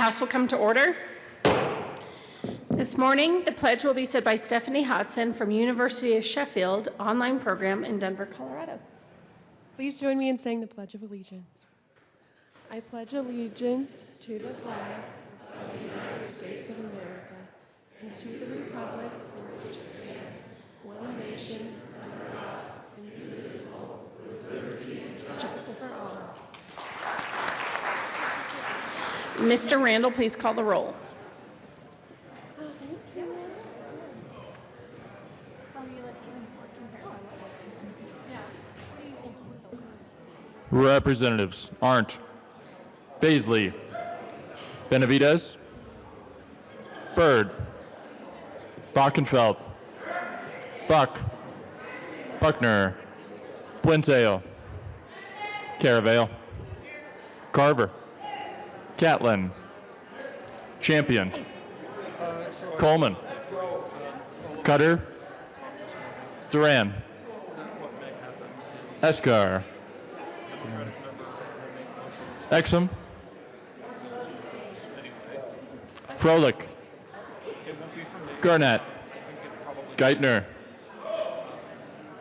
House will come to order. This morning, the pledge will be said by Stephanie Hodson from University of Sheffield online program in Denver, Colorado. Please join me in saying the Pledge of Allegiance. I pledge allegiance to the flag of the United States of America and to the republic for which it stands, one nation, under God, indivisible, with liberty and justice for all. Mr. Randall, please call the roll. Representatives Arndt, Baisley, Benavidez, Byrd, Bockenfeld, Buck, Buckner, Buentello, Caravale, Carver, Catlin, Champion, Coleman, Cutter, Duran, Escar, Exum, Froelich, Garnett, Geithner,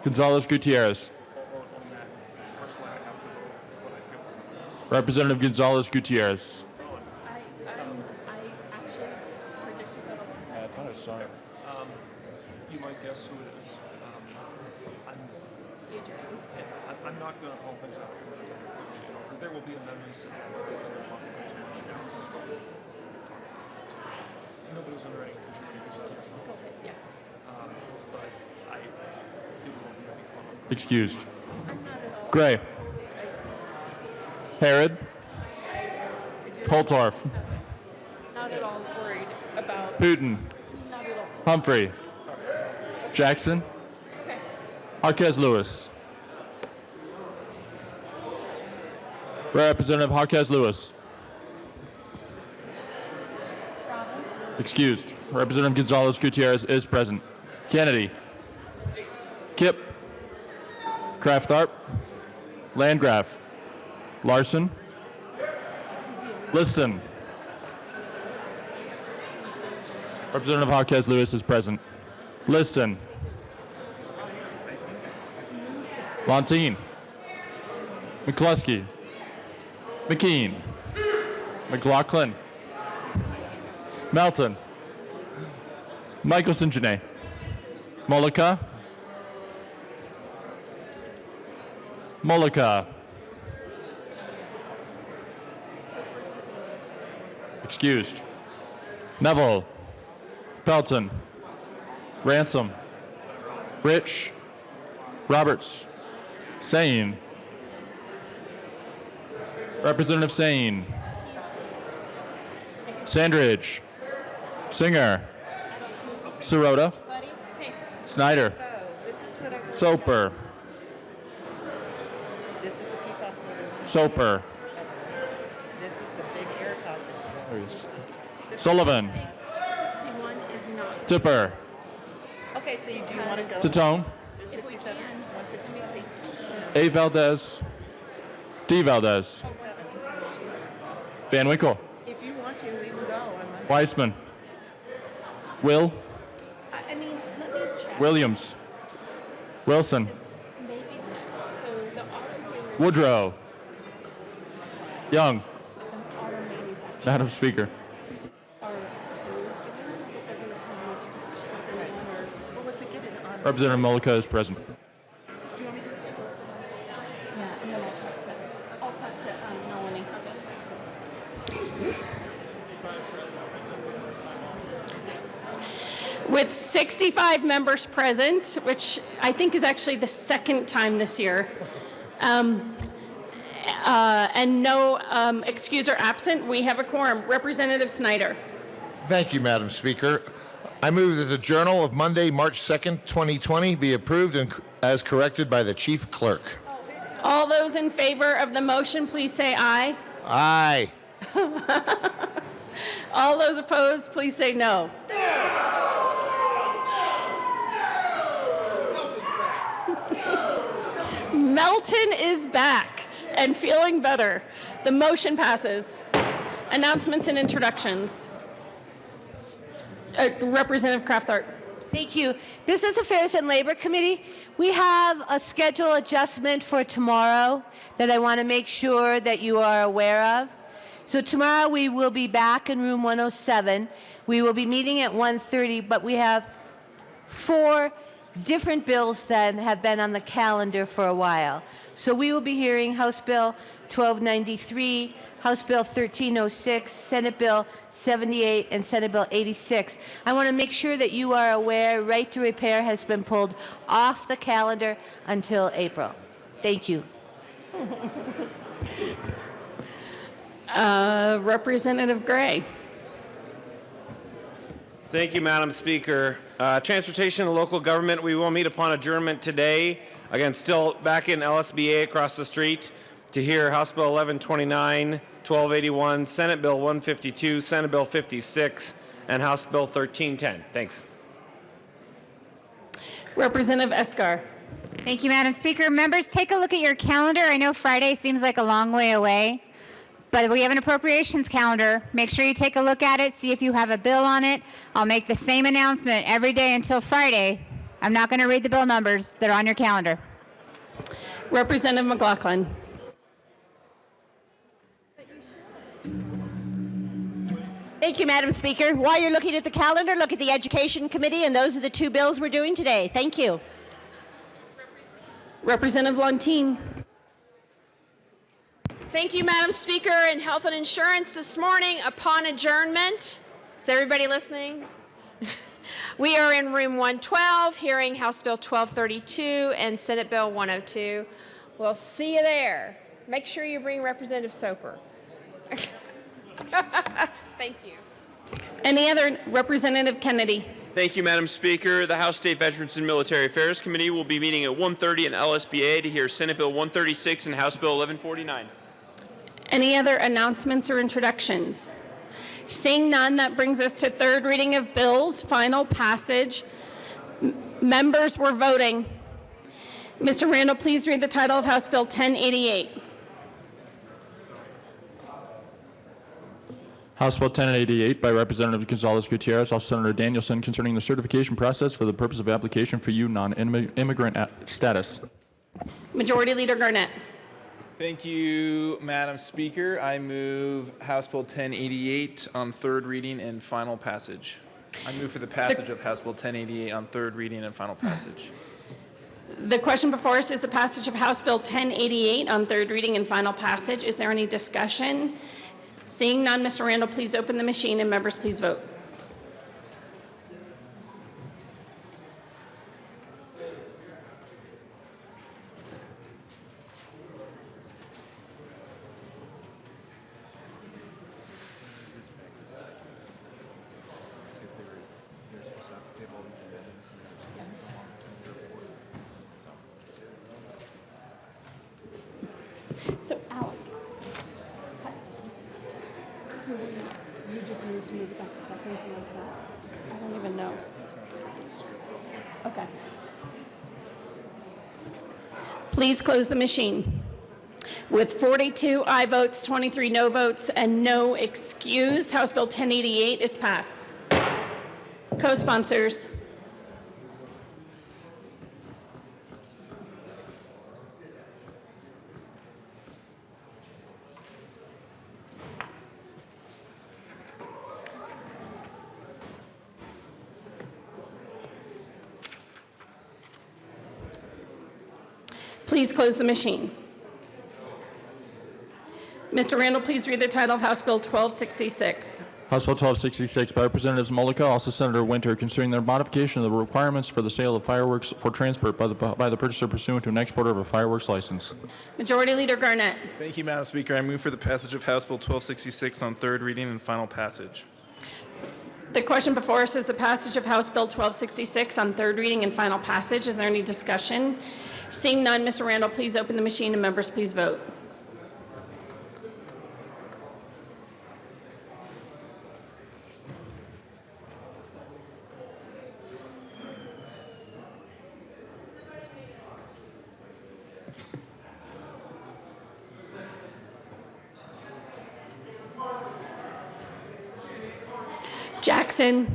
Gonzalez Gutierrez, Representative Gonzalez Gutierrez. I actually predicted that. I thought I saw it. You might guess who it is. I'm not going to call things out. There will be amendments and because we're talking about too much. Let's go. Nobody's under any pressure. Yeah. But I do want to be fun. Excused. Gray. Herod. Holtorf. Not at all worried about. Putin. Not at all. Humphrey. Jackson. Okay. Marquez Lewis. Representative Marquez Lewis. Excused. Representative Gonzalez Gutierrez is present. Kennedy. Kipp. Kraft-Tharp. Landgraf. Larson. Liston. Representative Marquez Lewis is present. Liston. Montine. McCluskey. McKean. McLaughlin. Melton. Michelson Janae. Mollica. Mollica. Excused. Neville. Pelton. Ransom. Rich. Roberts. Sane. Representative Sane. Sandridge. Singer. Sirota. Snyder. Soper. This is the PFAS water. Soper. This is the big air toxic spill. Sullivan. 61 is not. Tipper. Okay, so you do want to go Tatone. 67, 166. A. Valdez. D. Valdez. Van Winkle. If you want to, we can go on Monday. Weissman. Will. I mean, let me check. Williams. Wilson. Maybe not. So the auto dealer Woodrow. Young. auto manufacturer Madam Speaker. are those that are having a traction for me or Well, if we get it on, Representative Mollica is present. do you want me to schedule it for Monday? yeah, and then I'll talk to Melanie. With 65 members present, which I think is actually the second time this year, and no excused or absent, we have a quorum. Representative Snyder. Thank you, Madam Speaker. I move that the Journal of Monday, March 2nd, 2020 be approved and as corrected by the Chief Clerk. All those in favor of the motion, please say aye. Aye. All those opposed, please say no. Melton is back and feeling better. The motion passes. Announcements and introductions. Representative Kraftart. Thank you. Business Affairs and Labor Committee, we have a schedule adjustment for tomorrow that I want to make sure that you are aware of. So tomorrow we will be back in room 107. We will be meeting at 1:30, but we have 4 different bills that have been on the calendar for a while. So we will be hearing House Bill 1293, House Bill 1306, Senate Bill 78, and Senate Bill 86. I want to make sure that you are aware Right to Repair has been pulled off the calendar until April. Thank you. Representative Gray. Thank you, Madam Speaker. Transportation and local government, we will meet upon adjournment today. Again, still back in LSBA across the street to hear House Bill 1129, 1281, Senate Bill 152, Senate Bill 56, and House Bill 1310. Thanks. Representative Escar. Thank you, Madam Speaker. Members, take a look at your calendar. I know Friday seems like a long way away, but we have an appropriations calendar. Make sure you take a look at it, see if you have a bill on it. I'll make the same announcement every day until Friday. I'm not going to read the bill numbers that are on your calendar. Representative McLaughlin. Thank you, Madam Speaker. While you're looking at the calendar, look at the Education Committee, and those are the 2 bills we're doing today. Thank you. Representative Lontine. Thank you, Madam Speaker. In Health and Insurance this morning, upon adjournment, is everybody listening? We are in room 112, hearing House Bill 1232 and Senate Bill 102. We'll see you there. Make sure you bring Representative Soper. Thank you. Any other? Representative Kennedy. Thank you, Madam Speaker. The House State Veterans and Military Affairs Committee will be meeting at 1:30 in LSBA to hear Senate Bill 136 and House Bill 1149. Any other announcements or introductions? Seeing none, that brings us to third reading of bills, final passage. Members were voting. Mr. Randall, please read the title of House Bill 1088. House Bill 1088 by Representative Gonzalez Gutierrez, House Senator Danielson, concerning the certification process for the purpose of application for U non-immigrant status. Majority Leader Garnett. Thank you, Madam Speaker. I move House Bill 1088 on third reading and final passage. I move for the passage of House Bill 1088 on third reading and final passage. The question before us is the passage of House Bill 1088 on third reading and final passage. Is there any discussion? Seeing none, Mr. Randall, please open the machine and members please vote. So, Alec, you just move it back to seconds and what's that? I don't even know. Okay. Please close the machine. With 42 aye votes, 23 no votes, and no excused, House Bill 1088 is passed. Co-sponsors. Please close the machine. Mr. Randall, please read the title of House Bill 1266. House Bill 1266 by Representatives Mullica, also Senator Winter, concerning the modification of the requirements for the sale of fireworks for transport by the purchaser pursuant to an exporter of a fireworks license. Majority Leader Garnett. Thank you, Madam Speaker. I move for the passage of House Bill 1266 on third reading and final passage. The question before us is the passage of House Bill 1266 on third reading and final passage. Is there any discussion? Seeing none, Mr. Randall, please open the machine and members please vote. Jackson,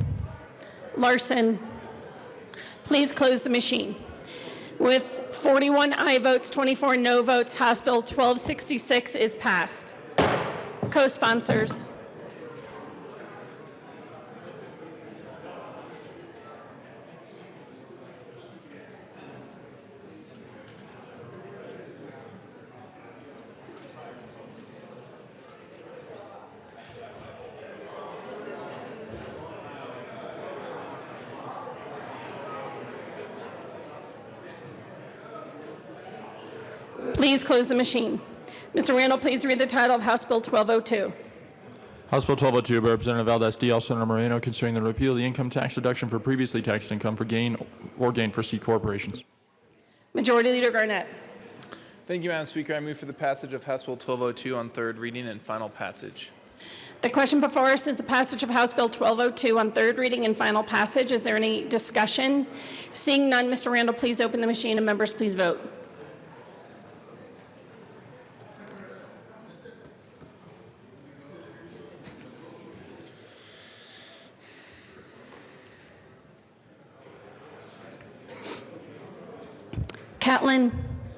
Larson. Please close the machine. With 41 aye votes, 24 no votes, House Bill 1266 is passed. Co-sponsors. Please close the machine. Mr. Randall, please read the title of House Bill 1202. House Bill 1202 by Representative Valdez Diaz, Senator Moreno, concerning the repeal of the income tax deduction for previously taxed income for gain for C corporations. Majority Leader Garnett. Thank you, Madam Speaker. I move for the passage of House Bill 1202 on third reading and final passage. The question before us is the passage of House Bill 1202 on third reading and final passage. Is there any discussion? Seeing none, Mr. Randall, please open the machine and members please vote. Catlin,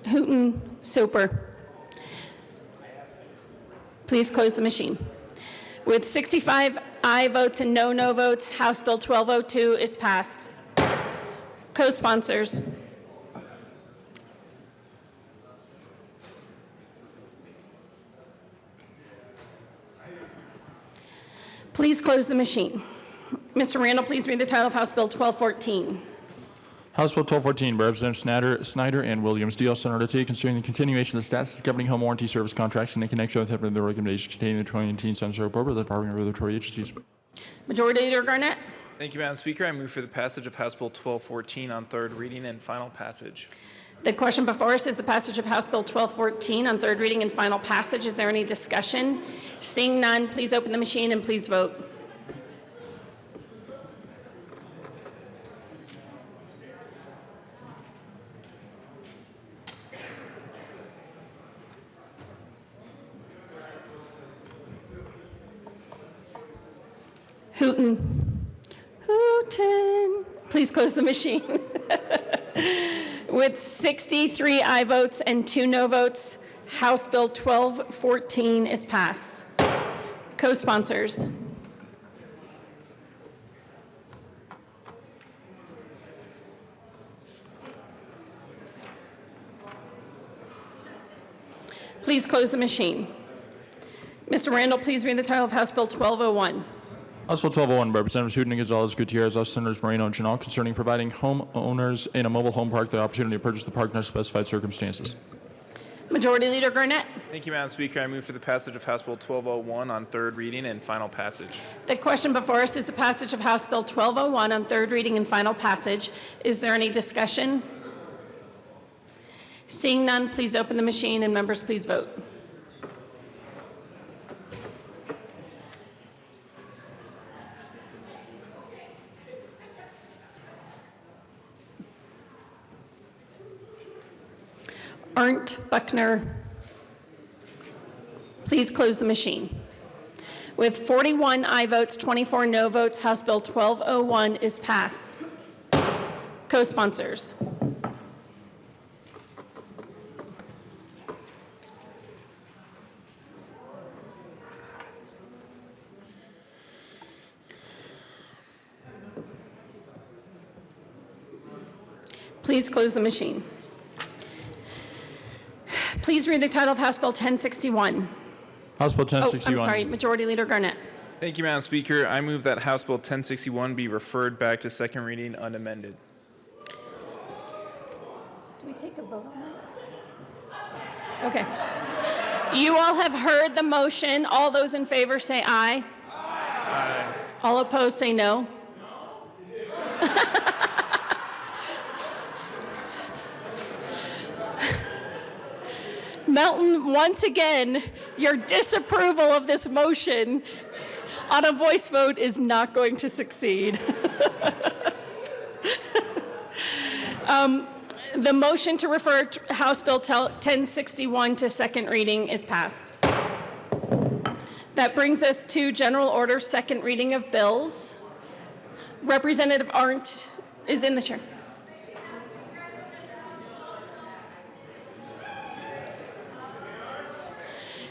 Hooton, Soper. Please close the machine. With 65 aye votes and no votes, House Bill 1202 is passed. Co-sponsors. Please close the machine. Mr. Randall, please read the title of House Bill 1214. House Bill 1214 by Representative Snyder and Williams, Diaz, Senator T, concerning the continuation of the status governing home warranty service contracts in connection with the recommendations contained in the 2019 Census Report of the Department of Regulatory Agencies. Majority Leader Garnett. Thank you, Madam Speaker. I move for the passage of House Bill 1214 on third reading and final passage. The question before us is the passage of House Bill 1214 on third reading and final passage. Is there any discussion? Seeing none, please open the machine and please vote. Hooton. Please close the machine. With 63 aye votes and 2 no votes, House Bill 1214 is passed. Co-sponsors. Please close the machine. Mr. Randall, please read the title of House Bill 1201. House Bill 1201 by Representatives Hooton, Gonzalez, Gutierrez, House Senators Moreno and Chenal, concerning providing homeowners in a mobile home park the opportunity to purchase the park under specified circumstances. Majority Leader Garnett. Thank you, Madam Speaker. I move for the passage of House Bill 1201 on third reading and final passage. The question before us is the passage of House Bill 1201 on third reading and final passage. Is there any discussion? Seeing none, please open the machine and members please vote. Arndt, Buckner. Please close the machine. With 41 aye votes, 24 no votes, House Bill 1201 is passed. Co-sponsors. Please close the machine. Please read the title of House Bill 1061. House Bill 1061. I'm sorry, Majority Leader Garnett. Thank you, Madam Speaker. I move that House Bill 1061 be referred back to second reading unamended. Do we take a vote on that? Okay. You all have heard the motion. All those in favor say aye. Aye. All opposed say no. Melton, once again, your disapproval of this motion on a voice vote is not going to succeed. The motion to refer to House Bill 1061 to second reading is passed. That brings us to general order, second reading of bills. Representative Arndt is in the chair.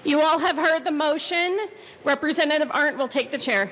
You all have heard the motion. Representative Arndt will take the chair.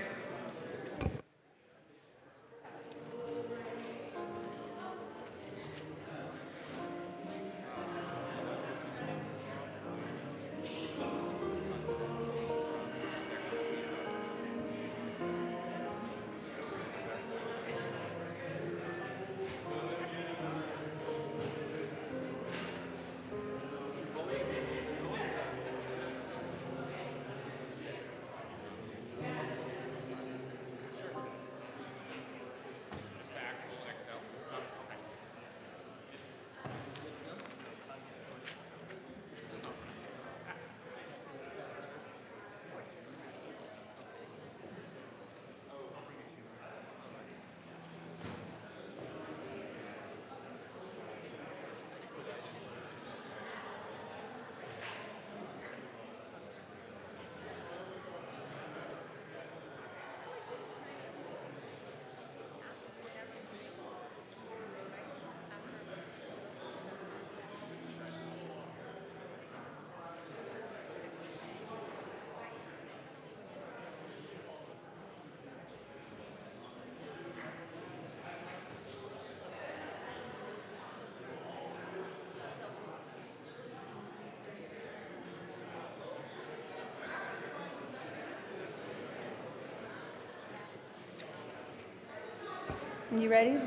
You ready?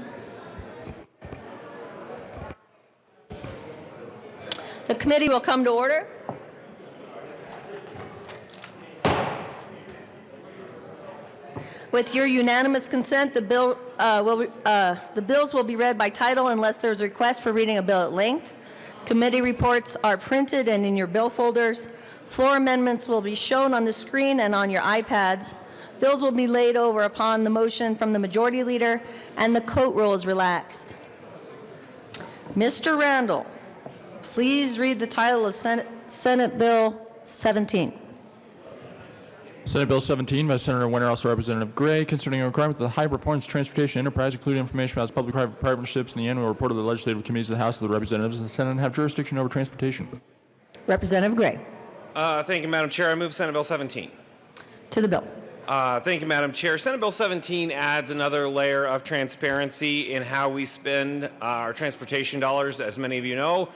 The committee will come to order. With your unanimous consent, the bills will be read by title unless there's a request for reading a bill at length. Committee reports are printed and in your bill folders. Floor amendments will be shown on the screen and on your iPads. Bills will be laid over upon the motion from the majority leader, and the coat roll is relaxed. Mr. Randall, please read the title of Senate Bill 17. Senate Bill 17 by Senator Winter, also Representative Gray, concerning a requirement that the high-performance transportation enterprise include information about its public-private partnerships in the annual report of the legislative committees of the House of the Representatives and the Senate and have jurisdiction over transportation. Representative Gray. Thank you, Madam Chair. I move Senate Bill 17. To the bill. Thank you, Madam Chair. Senate Bill 17 adds another layer of transparency in how we spend our transportation dollars. As many of you know,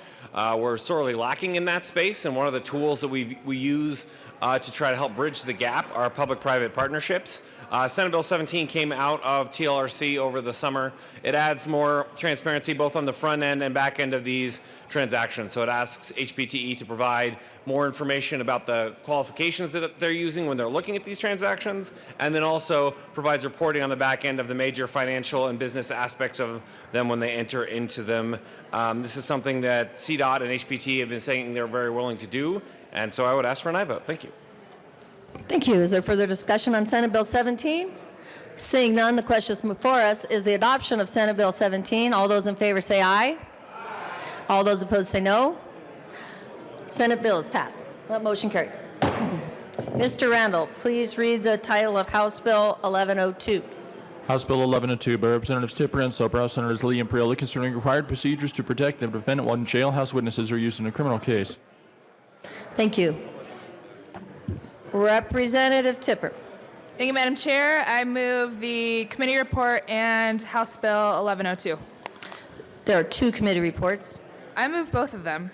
we're sorely lacking in that space, and one of the tools that we use to try to help bridge the gap are public-private partnerships. Senate Bill 17 came out of TLRC over the summer. It adds more transparency both on the front end and back end of these transactions. So it asks HPTE to provide more information about the qualifications that they're using when they're looking at these transactions, and then also provides reporting on the back end of the major financial and business aspects of them when they enter into them. This is something that CDOT and HPTE have been saying they're very willing to do, and so I would ask for an aye vote. Thank you. Thank you. Is there further discussion on Senate Bill 17? Seeing none, the question before us is the adoption of Senate Bill 17. All those in favor say aye. All those opposed say no. Senate bill is passed. That motion carries. Mr. Randall, please read the title of House Bill 1102. House Bill 1102 by Representatives Tipper and Soper, House Senators Lee and Prioli, concerning required procedures to protect the defendant while jailhouse witnesses are used in a criminal case. Thank you. Representative Tipper. Thank you, Madam Chair. I move the committee report and House Bill 1102. There are two committee reports. I move both of them.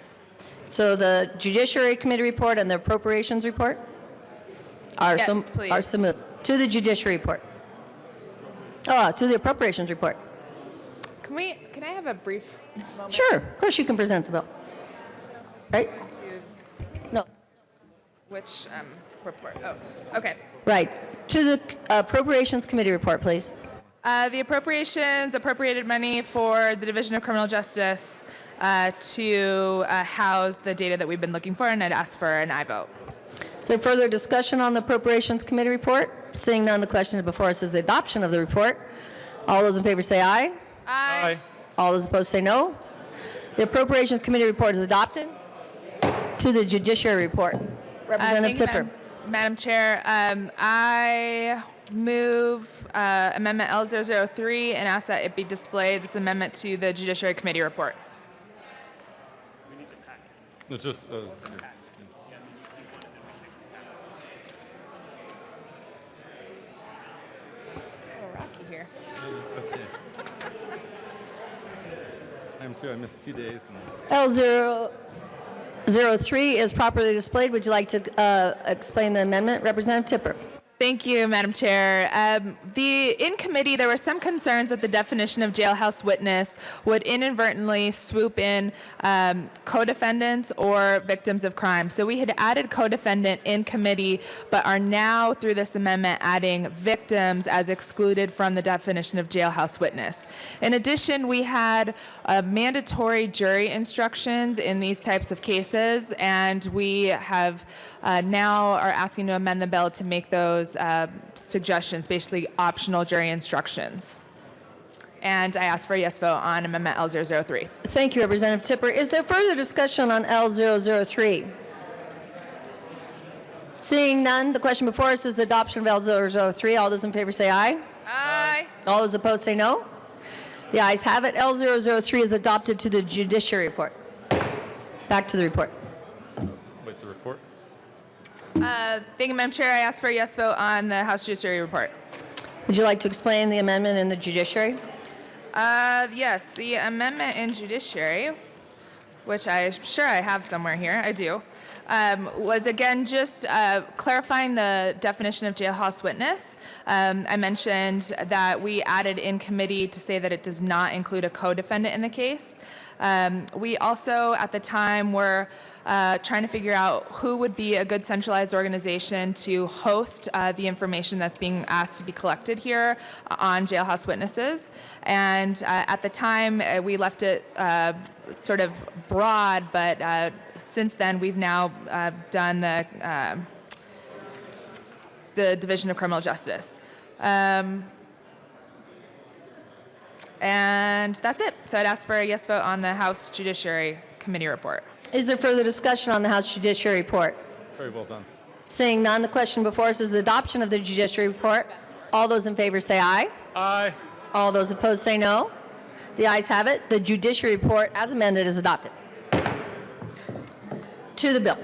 So the Judiciary Committee report and the Appropriations report are Yes, please. are so moved. To the Judiciary report. Oh, to the Appropriations report. Can I have a brief moment? Sure, of course you can present the bill. Right? No. Which report? Oh, okay. Right. To the Appropriations Committee report, please. The appropriations appropriated money for the Division of Criminal Justice to house the data that we've been looking for, and I'd ask for an aye vote. Is there further discussion on the Appropriations Committee report? Seeing none, the question before us is the adoption of the report. All those in favor say aye. Aye. All those opposed say no. The Appropriations Committee report is adopted. To the Judiciary report. Representative Thank you, Tipper. Madam Chair, I move Amendment L003 and ask that it be displayed, this amendment to the Judiciary Committee report. It's just, Rocky here. it's okay. I am too. I missed 2 days. L003 is properly displayed. Would you like to explain the amendment? Representative Tipper. Thank you, Madam Chair. In committee, there were some concerns that the definition of jailhouse witness would inadvertently swoop in co-defendants or victims of crime. So we had added co-defendant in committee, but are now, through this amendment, adding victims as excluded from the definition of jailhouse witness. In addition, we had mandatory jury instructions in these types of cases, and we have now are asking to amend the bill to make those suggestions, basically optional jury instructions. And I ask for a yes vote on Amendment L003. Thank you, Representative Tipper. Is there further discussion on L003? Seeing none, the question before us is the adoption of L003. All those in favor say aye. Aye. All those opposed say no. The ayes have it. L003 is adopted to the Judiciary report. Back to the report. Wait, the report? Thank you, Madam Chair. I ask for a yes vote on the House Judiciary report. Would you like to explain the amendment in the Judiciary? Yes, the amendment in Judiciary, which I'm sure I have somewhere here, I do, was again just clarifying the definition of jailhouse witness. I mentioned that we added in committee to say that it does not include a co-defendant in the case. We also, at the time, were trying to figure out who would be a good centralized organization to host the information that's being asked to be collected here on jailhouse witnesses. And at the time, we left it sort of broad, but since then, we've now done the Division of Criminal Justice. And that's it. So I'd ask for a yes vote on the House Judiciary Committee report. Is there further discussion on the House Judiciary report? Very well done. Seeing none, the question before us is the adoption of the Judiciary report. All those in favor say aye. Aye. All those opposed say no. The ayes have it. The Judiciary report, as amended, is adopted. To the bill.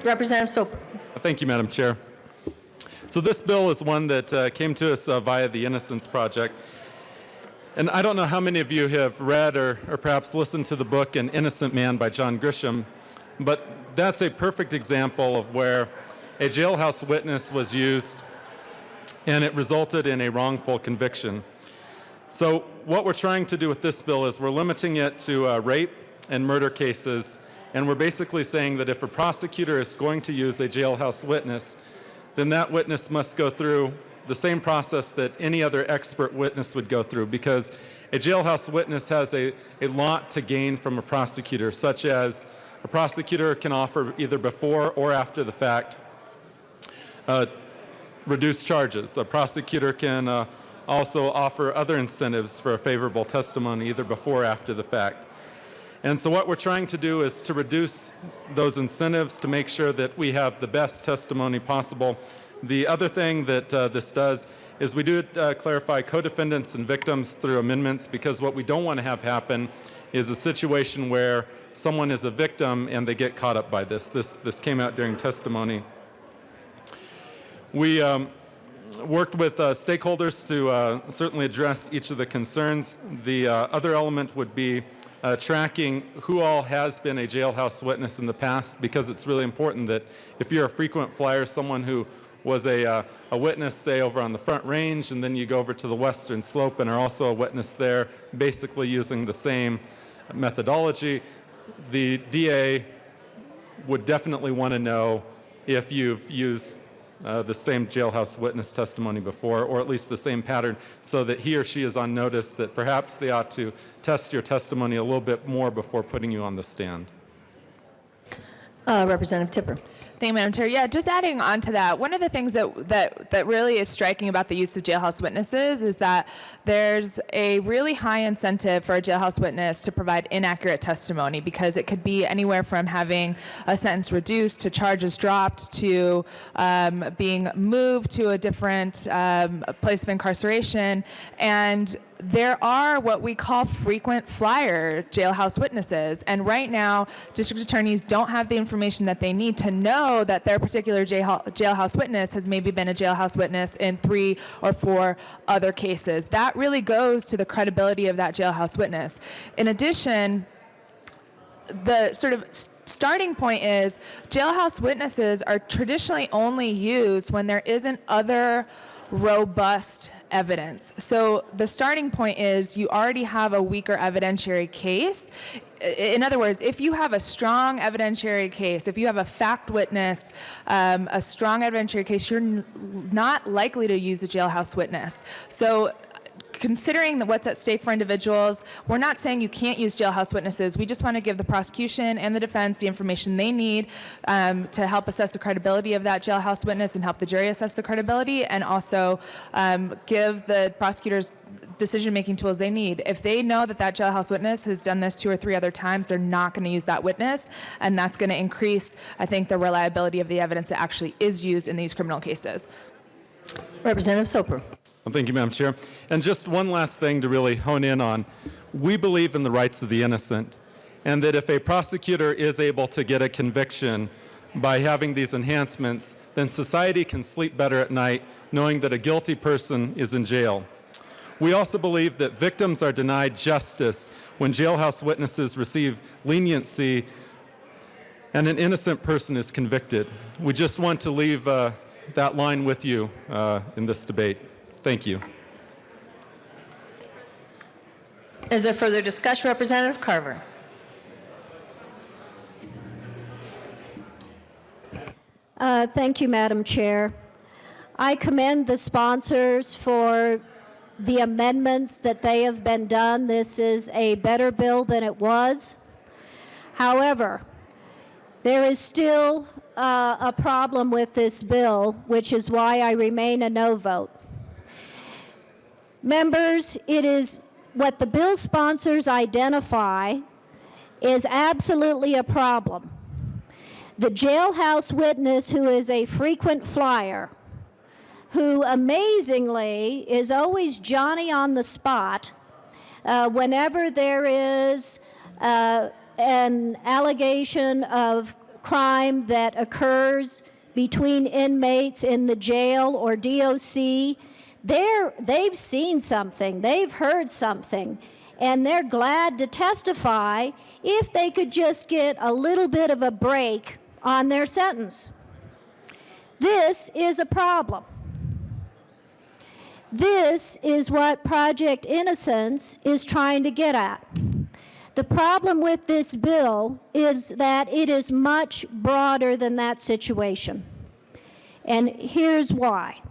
Representative Soper. Thank you, Madam Chair. So this bill is one that came to us via the Innocence Project. And I don't know how many of you have read or perhaps listened to the book An Innocent Man by John Grisham, but that's a perfect example of where a jailhouse witness was used and it resulted in a wrongful conviction. So what we're trying to do with this bill is we're limiting it to rape and murder cases, and we're basically saying that if a prosecutor is going to use a jailhouse witness, then that witness must go through the same process that any other expert witness would go through, because a jailhouse witness has a lot to gain from a prosecutor, such as a prosecutor can offer either before or after the fact reduced charges. A prosecutor can also offer other incentives for a favorable testimony either before or after the fact. And so what we're trying to do is to reduce those incentives to make sure that we have the best testimony possible. The other thing that this does is we do clarify co-defendants and victims through amendments, because what we don't want to have happen is a situation where someone is a victim and they get caught up by this. This came out during testimony. We worked with stakeholders to certainly address each of the concerns. The other element would be tracking who all has been a jailhouse witness in the past, because it's really important that if you're a frequent flyer, someone who was a witness, say, over on the Front Range, and then you go over to the Western Slope and are also a witness there, basically using the same methodology, the DA would definitely want to know if you've used the same jailhouse witness testimony before, or at least the same pattern, so that he or she is on notice that perhaps they ought to test your testimony a little bit more before putting you on the stand. Representative Tipper. Thank you, Madam Chair. Yeah, just adding on to that, one of the things that really is striking about the use of jailhouse witnesses is that there's a really high incentive for a jailhouse witness to provide inaccurate testimony, because it could be anywhere from having a sentence reduced to charges dropped to being moved to a different place of incarceration. And there are what we call frequent flyer jailhouse witnesses. And right now, district attorneys don't have the information that they need to know that their particular jailhouse witness has maybe been a jailhouse witness in 3 or 4 other cases. That really goes to the credibility of that jailhouse witness. In addition, the sort of starting point is jailhouse witnesses are traditionally only used when there isn't other robust evidence. So the starting point is you already have a weaker evidentiary case. In other words, if you have a strong evidentiary case, if you have a fact witness, a strong evidentiary case, you're not likely to use a jailhouse witness. So considering what's at stake for individuals, we're not saying you can't use jailhouse witnesses. We just want to give the prosecution and the defense the information they need to help assess the credibility of that jailhouse witness and help the jury assess the credibility, and also give the prosecutors decision-making tools they need. If they know that that jailhouse witness has done this 2 or 3 other times, they're not going to use that witness, and that's going to increase, I think, the reliability of the evidence that actually is used in these criminal cases. Representative Soper. Well, thank you, Madam Chair. And just one last thing to really hone in on. We believe in the rights of the innocent, and that if a prosecutor is able to get a conviction by having these enhancements, then society can sleep better at night knowing that a guilty person is in jail. We also believe that victims are denied justice when jailhouse witnesses receive leniency and an innocent person is convicted. We just want to leave that line with you in this debate. Thank you. Is there further discussion? Representative Carver. Thank you, Madam Chair. I commend the sponsors for the amendments that they have been done. This is a better bill than it was. However, there is still a problem with this bill, which is why I remain a no vote. Members, it is what the bill sponsors identify is absolutely a problem. The jailhouse witness who is a frequent flyer, who amazingly is always Johnny on the spot whenever there is an allegation of crime that occurs between inmates in the jail or DOC. They've seen something, they've heard something, and they're glad to testify if they could just get a little bit of a break on their sentence. This is a problem. This is what Project Innocence is trying to get at. The problem with this bill is that it is much broader than that situation. And here's why.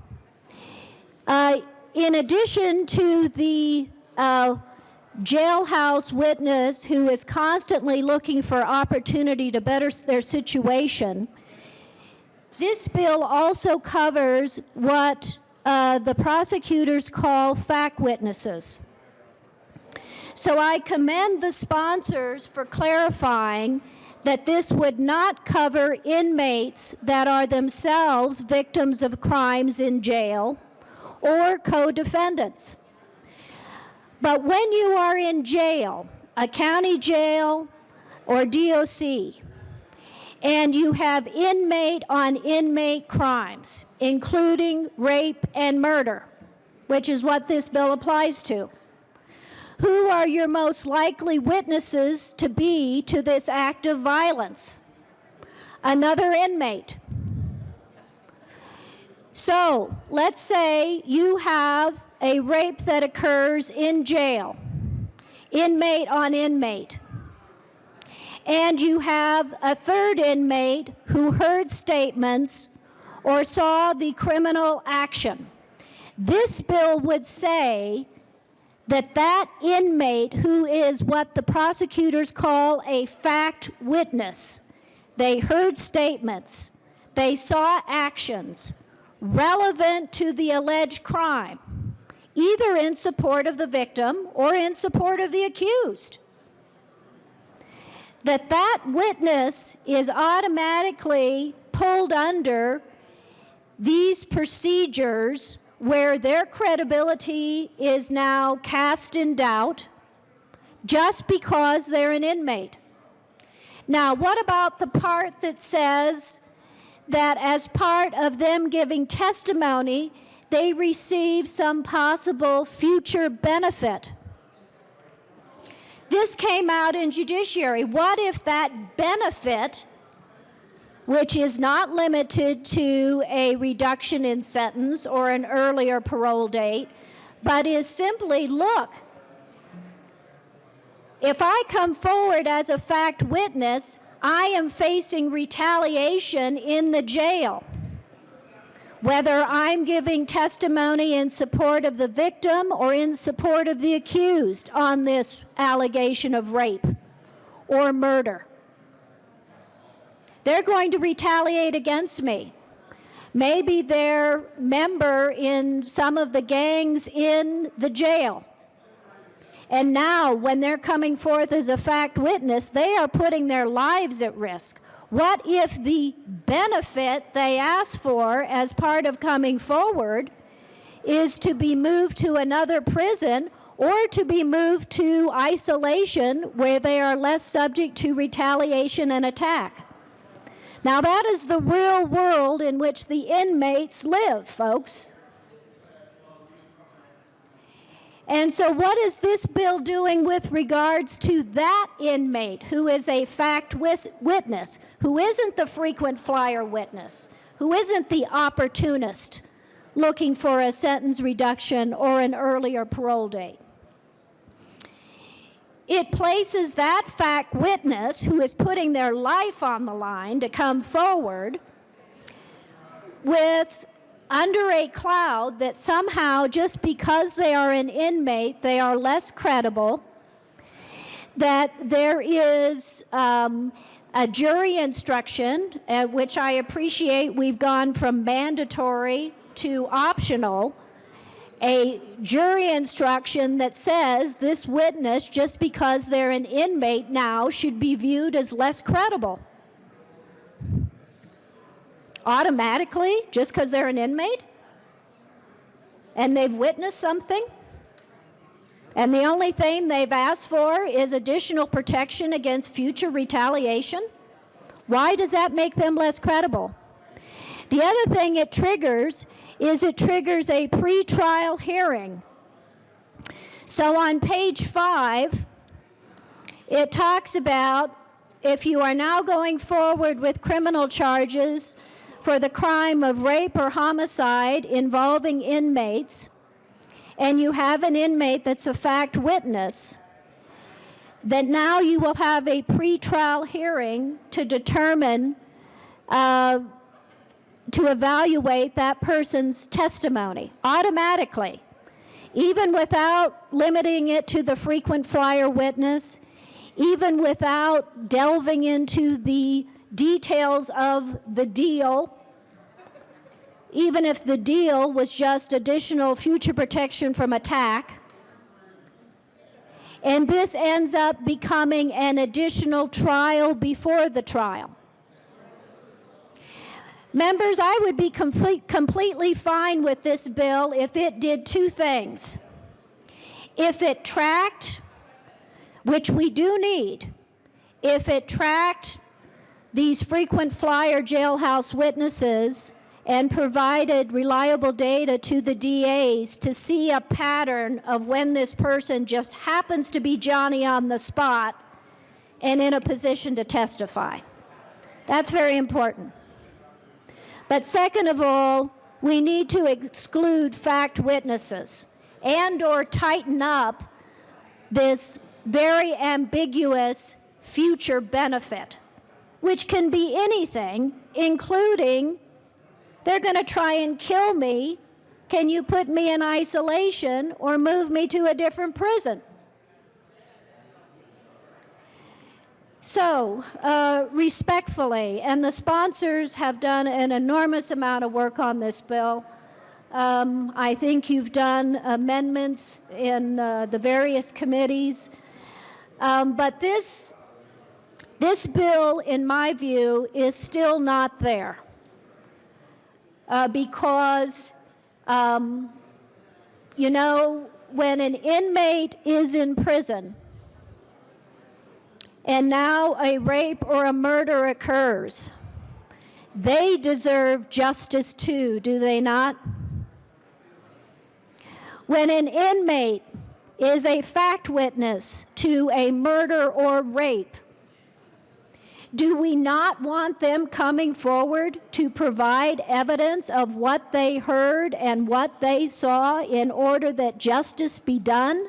In addition to the jailhouse witness who is constantly looking for opportunity to better their situation, this bill also covers what the prosecutors call fact witnesses. So I commend the sponsors for clarifying that this would not cover inmates that are themselves victims of crimes in jail or co-defendants. But when you are in jail, a county jail or DOC, and you have inmate on inmate crimes, including rape and murder, which is what this bill applies to, who are your most likely witnesses to be to this act of violence? Another inmate. So let's say you have a rape that occurs in jail, inmate on inmate, and you have a third inmate who heard statements or saw the criminal action. This bill would say that that inmate who is what the prosecutors call a fact witness, they heard statements, they saw actions relevant to the alleged crime, either in support of the victim or in support of the accused, that witness is automatically pulled under these procedures where their credibility is now cast in doubt just because they're an inmate. Now, what about the part that says that as part of them giving testimony, they receive some possible future benefit? This came out in judiciary. What if that benefit, which is not limited to a reduction in sentence or an earlier parole date, but is simply, look, if I come forward as a fact witness, I am facing retaliation in the jail. Whether I'm giving testimony in support of the victim or in support of the accused on this allegation of rape or murder. They're going to retaliate against me. Maybe they're a member in some of the gangs in the jail. And now, when they're coming forth as a fact witness, they are putting their lives at risk. What if the benefit they ask for as part of coming forward is to be moved to another prison or to be moved to isolation where they are less subject to retaliation and attack? Now, that is the real world in which the inmates live, folks. And so what is this bill doing with regards to that inmate who is a fact witness, who isn't the frequent flyer witness, who isn't the opportunist looking for a sentence reduction or an earlier parole date? It places that fact witness who is putting their life on the line to come forward with under a cloud that somehow, just because they are an inmate, they are less credible, that there is a jury instruction, which I appreciate we've gone from mandatory to optional, a jury instruction that says this witness, just because they're an inmate now, should be viewed as less credible. Automatically, just because they're an inmate and they've witnessed something, and the only thing they've asked for is additional protection against future retaliation? Why does that make them less credible? The other thing it triggers is it triggers a pretrial hearing. So on page 5, it talks about if you are now going forward with criminal charges for the crime of rape or homicide involving inmates, and you have an inmate that's a fact witness, that now you will have a pretrial hearing to determine, to evaluate that person's testimony automatically, even without limiting it to the frequent flyer witness, even without delving into the details of the deal, even if the deal was just additional future protection from attack. And this ends up becoming an additional trial before the trial. Members, I would be completely fine with this bill if it did two things. If it tracked, which we do need, if it tracked these frequent flyer jailhouse witnesses and provided reliable data to the DAs to see a pattern of when this person just happens to be Johnny on the spot and in a position to testify. That's very important. But second of all, we need to exclude fact witnesses and or tighten up this very ambiguous future benefit, which can be anything, including they're going to try and kill me. Can you put me in isolation or move me to a different prison? So, respectfully, and the sponsors have done an enormous amount of work on this bill. I think you've done amendments in the various committees. But this bill, in my view, is still not there because, you know, when an inmate is in prison and now a rape or a murder occurs, they deserve justice too, do they not? When an inmate is a fact witness to a murder or rape, do we not want them coming forward to provide evidence of what they heard and what they saw in order that justice be done?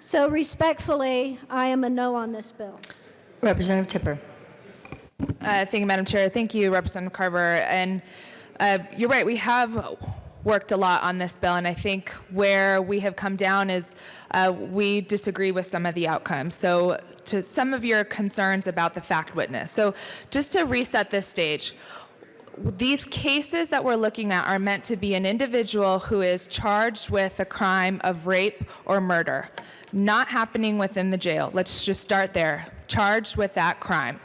So respectfully, I am a no on this bill. Representative Tipper. Thank you, Madam Chair. Thank you, Representative Carver. And you're right, we have worked a lot on this bill, and I think where we have come down is we disagree with some of the outcomes. So to some of your concerns about the fact witness. So just to reset this stage, these cases that we're looking at are meant to be an individual who is charged with a crime of rape or murder, not happening within the jail. Let's just start there. Charged with that crime.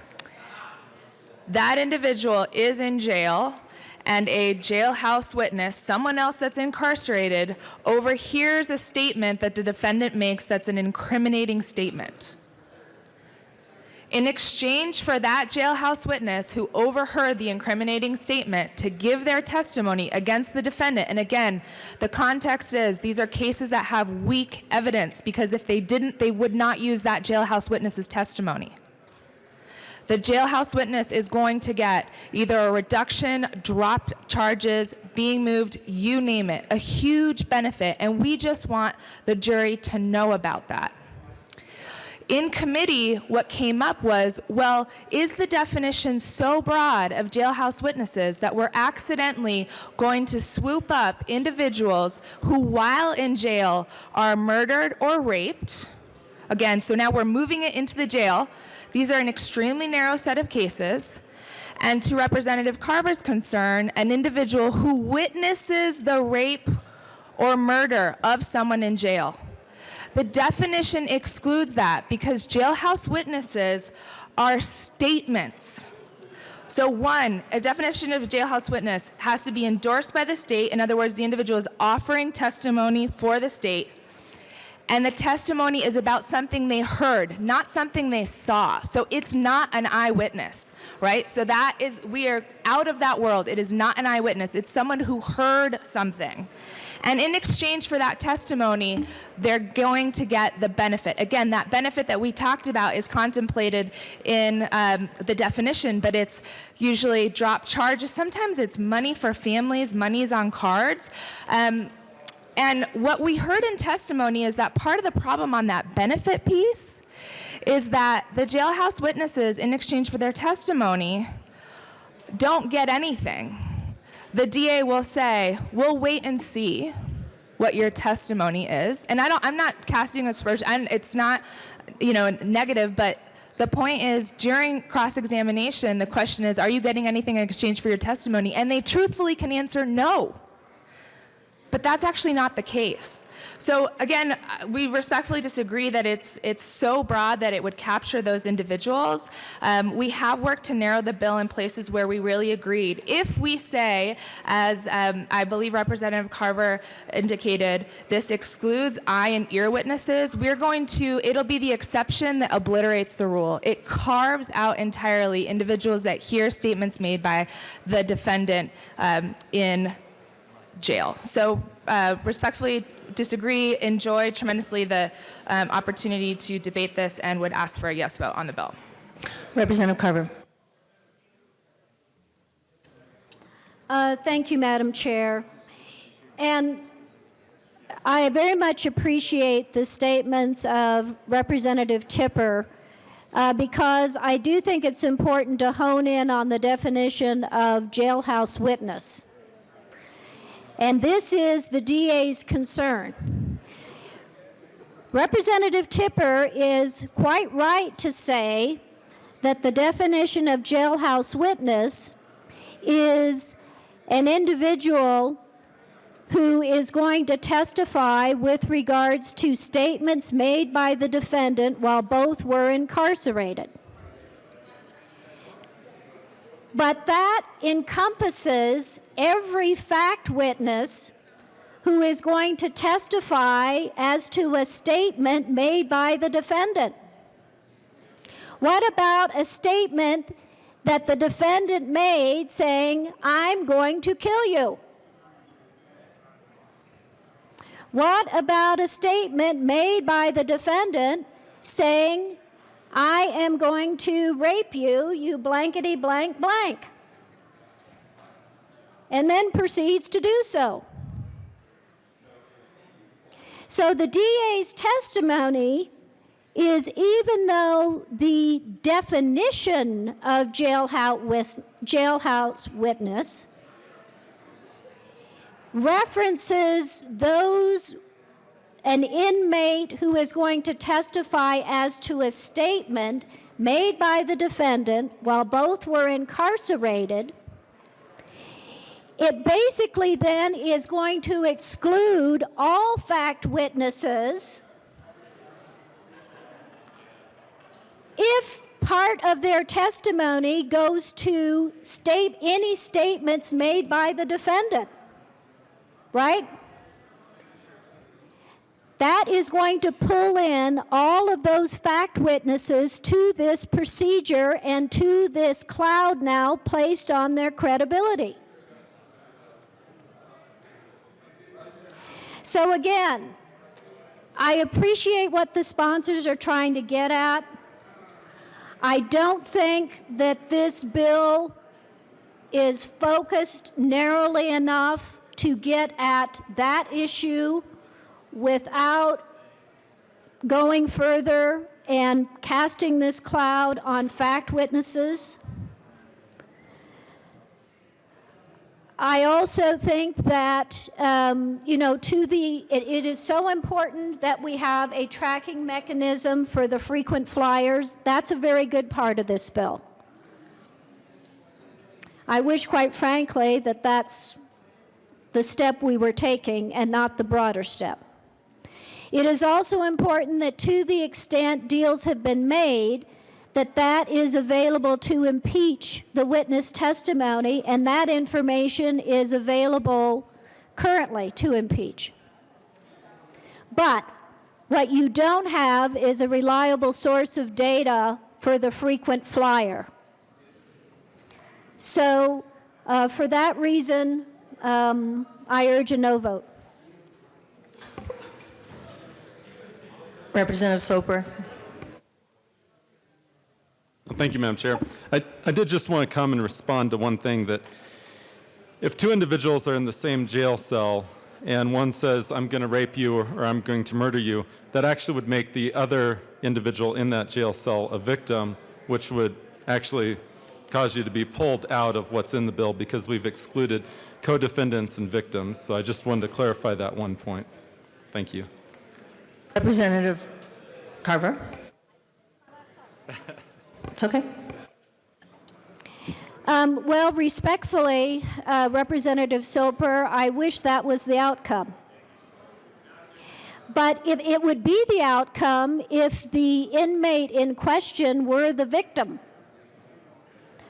That individual is in jail, and a jailhouse witness, someone else that's incarcerated, overhears a statement that the defendant makes that's an incriminating statement. In exchange for that jailhouse witness who overheard the incriminating statement to give their testimony against the defendant, and again, the context is these are cases that have weak evidence, because if they didn't, they would not use that jailhouse witness's testimony. The jailhouse witness is going to get either a reduction, dropped charges, being moved, you name it, a huge benefit, and we just want the jury to know about that. In committee, what came up was, well, is the definition so broad of jailhouse witnesses that we're accidentally going to swoop up individuals who, while in jail, are murdered or raped? Again, so now we're moving it into the jail. These are an extremely narrow set of cases. And to Representative Carver's concern, an individual who witnesses the rape or murder of someone in jail. The definition excludes that because jailhouse witnesses are statements. So one, a definition of a jailhouse witness has to be endorsed by the state. In other words, the individual is offering testimony for the state. And the testimony is about something they heard, not something they saw. So it's not an eyewitness, right? So that is, we are out of that world. It is not an eyewitness. It's someone who heard something. And in exchange for that testimony, they're going to get the benefit. Again, that benefit that we talked about is contemplated in the definition, but it's usually drop charges. Sometimes it's money for families, money's on cards. And what we heard in testimony is that part of the problem on that benefit piece is that the jailhouse witnesses, in exchange for their testimony, don't get anything. The DA will say, we'll wait and see what your testimony is. And I'm not casting aspersion, it's not, negative, but the point is, during cross-examination, the question is, are you getting anything in exchange for your testimony? And they truthfully can answer no. But that's actually not the case. So again, we respectfully disagree that it's so broad that it would capture those individuals. We have worked to narrow the bill in places where we really agreed. If we say, as I believe Representative Carver indicated, this excludes eye and ear witnesses, it'll be the exception that obliterates the rule. It carves out entirely individuals that hear statements made by the defendant in jail. So respectfully disagree, enjoy tremendously the opportunity to debate this, and would ask for a yes vote on the bill. Representative Carver. Thank you, Madam Chair. And I very much appreciate the statements of Representative Tipper because I do think it's important to hone in on the definition of jailhouse witness. And this is the DA's concern. Representative Tipper is quite right to say that the definition of jailhouse witness is an individual who is going to testify with regards to statements made by the defendant while both were incarcerated. But that encompasses every fact witness who is going to testify as to a statement made by the defendant. What about a statement that the defendant made saying, "I'm going to kill you"? What about a statement made by the defendant saying, "I am going to rape you, you blankety blank blank," and then proceeds to do so? So the DA's testimony is, even though the definition of jailhouse witness references an inmate who is going to testify as to a statement made by the defendant while both were incarcerated, it basically then is going to exclude all fact witnesses if part of their testimony goes to any statements made by the defendant, right? That is going to pull in all of those fact witnesses to this procedure and to this cloud now placed on their credibility. So again, I appreciate what the sponsors are trying to get at. I don't think that this bill is focused narrowly enough to get at that issue without going further and casting this cloud on fact witnesses. I also think that, it is so important that we have a tracking mechanism for the frequent flyers. That's a very good part of this bill. I wish, quite frankly, that that's the step we were taking and not the broader step. It is also important that, to the extent deals have been made, that is available to impeach the witness testimony, and that information is available currently to impeach. But what you don't have is a reliable source of data for the frequent flyer. So for that reason, I urge a no vote. Representative Soper. Thank you, Madam Chair. I did just want to come and respond to one thing, that if two individuals are in the same jail cell and one says, "I'm going to rape you," or "I'm going to murder you," that actually would make the other individual in that jail cell a victim, which would actually cause you to be pulled out of what's in the bill, because we've excluded co-defendants and victims. So I just wanted to clarify that one point. Thank you. Representative Carver. It's okay. Well, respectfully, Representative Soper, I wish that was the outcome. But if it would be the outcome if the inmate in question were the victim,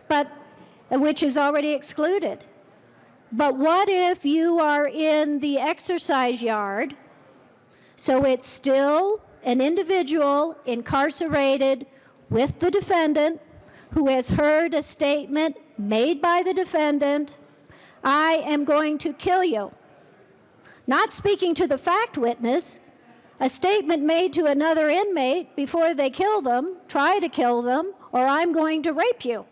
but which is already excluded. But what if you are in the exercise yard, so it's still an individual incarcerated with the defendant who has heard a statement made by the defendant, "I am going to kill you." Not speaking to the fact witness, a statement made to another inmate before they kill them, try to kill them, or "I'm going to rape you."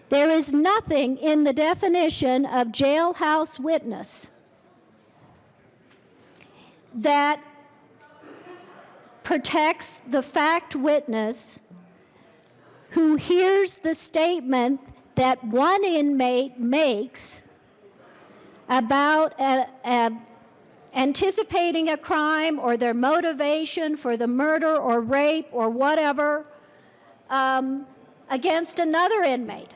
There is nothing in the definition of jailhouse witness that protects the fact witness who hears the statement that one inmate makes about anticipating a crime or their motivation for the murder or rape or whatever against another inmate.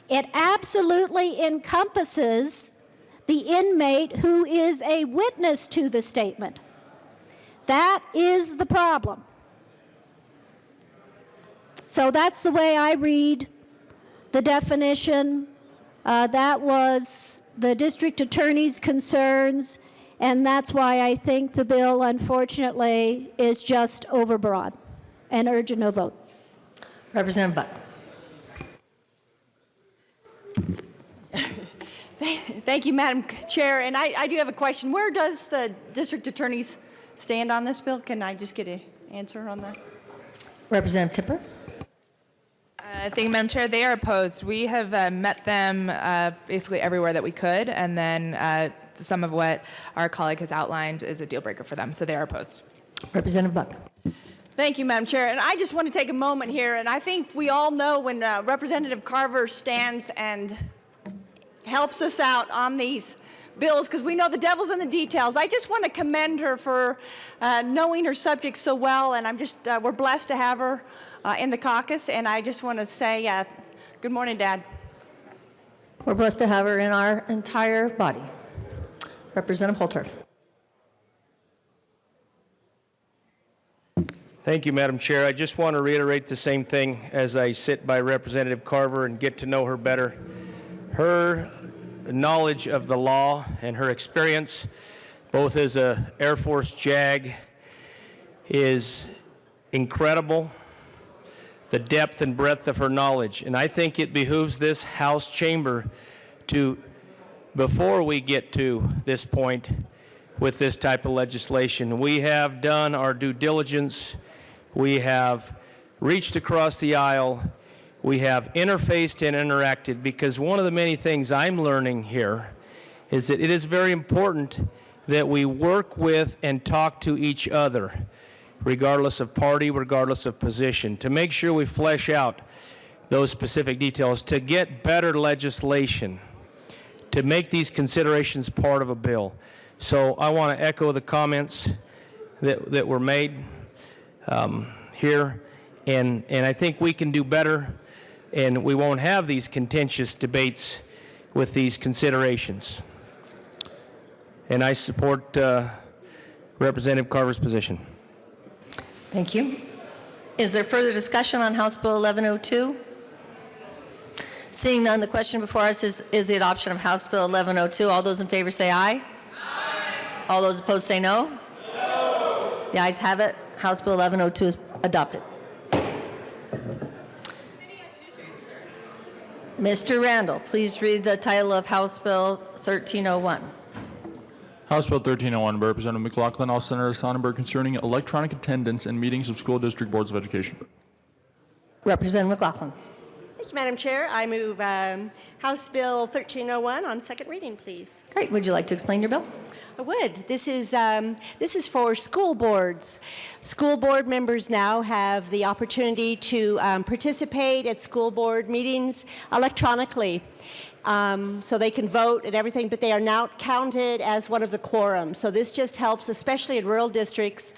It absolutely encompasses the inmate who is a witness to the statement. That is the problem. So that's the way I read the definition. That was the district attorney's concerns, and that's why I think the bill, unfortunately, is just overbroad and urge a no vote. Representative Buck. Thank you, Madam Chair. And I do have a question. Where does the district attorneys stand on this bill? Can I just get an answer on that? Representative Tipper. Thank you, Madam Chair. They are opposed. We have met them basically everywhere that we could, and then some of what our colleague has outlined is a deal breaker for them, so they are opposed. Representative Buck. Thank you, Madam Chair. And I just want to take a moment here, and I think we all know when Representative Carver stands and helps us out on these bills, because we know the devil's in the details. I just want to commend her for knowing her subject so well, and we're blessed to have her in the caucus, and I just want to say good morning, Dad. We're blessed to have her in our entire body. Representative Holtorf. Thank you, Madam Chair. I just want to reiterate the same thing as I sit by Representative Carver and get to know her better. Her knowledge of the law and her experience, both as an Air Force JAG, is incredible. The depth and breadth of her knowledge. And I think it behooves this House chamber to, before we get to this point with this type of legislation, we have done our due diligence. We have reached across the aisle. We have interfaced and interacted, because one of the many things I'm learning here is that it is very important that we work with and talk to each other, regardless of party, regardless of position, to make sure we flesh out those specific details, to get better legislation, to make these considerations part of a bill. So I want to echo the comments that were made here, and I think we can do better, and we won't have these contentious debates with these considerations. And I support Representative Carver's position. Thank you. Is there further discussion on House Bill 1102? Seeing none, the question before us is the adoption of House Bill 1102. All those in favor say aye. Aye. All those opposed say no. No. The ayes have it. House Bill 1102 is adopted. Mr. Randall, please read the title of House Bill 1301. House Bill 1301 by Representative McLaughlin, all Senator Sonnenberg, concerning electronic attendance in meetings of school district boards of education. Representative McLaughlin. Thank you, Madam Chair. I move House Bill 1301 on second reading, please. Great. Would you like to explain your bill? I would. This is for school boards. School board members now have the opportunity to participate at school board meetings electronically. So they can vote and everything, but they are now counted as one of the quorums. So this just helps, especially in rural districts,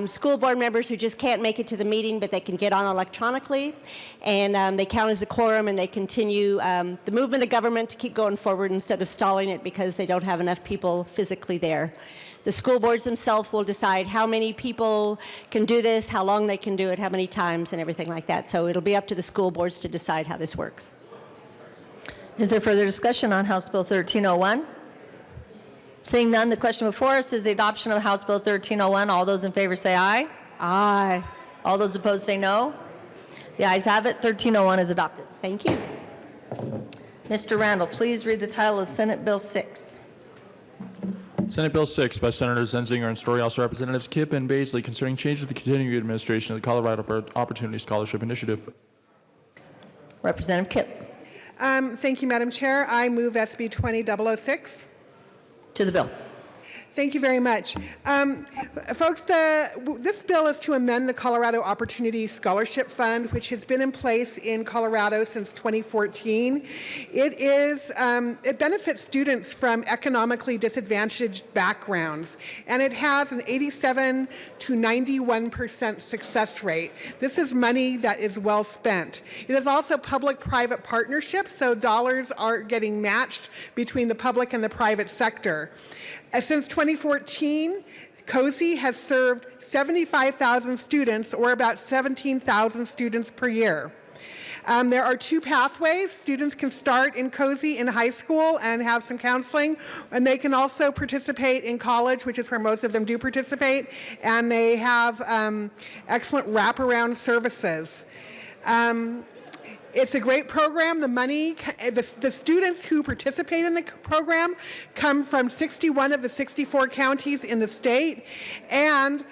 school board members who just can't make it to the meeting, but they can get on electronically, and they count as a quorum, and they continue the movement of government to keep going forward instead of stalling it because they don't have enough people physically there. The school boards themselves will decide how many people can do this, how long they can do it, how many times, and everything like that. So it'll be up to the school boards to decide how this works. Is there further discussion on House Bill 1301? Seeing none, the question before us is the adoption of House Bill 1301. All those in favor say aye. Aye. All those opposed say no. The ayes have it. 1301 is adopted. Thank you. Mr. Randall, please read the title of Senate Bill 6. Senate Bill 6 by Senators Zenzinger and Story, also Representatives Kipp and Baisley, concerning changes to the continuing administration of the Colorado Opportunity Scholarship Initiative. Representative Kipp. Thank you, Madam Chair. I move SB 20006. To the bill. Thank you very much. Folks, this bill is to amend the Colorado Opportunity Scholarship Fund, which has been in place in Colorado since 2014. It benefits students from economically disadvantaged backgrounds, and it has an 87 to 91% success rate. This is money that is well spent. It is also public-private partnership, so dollars are getting matched between the public and the private sector. Since 2014, COSI has served 75,000 students, or about 17,000 students per year. There are two pathways. Students can start in COSI in high school and have some counseling, and they can also participate in college, which is where most of them do participate, and they have excellent wraparound services. It's a great program. The money, the students who participate in the program come from 61 of the 64 counties in the state, and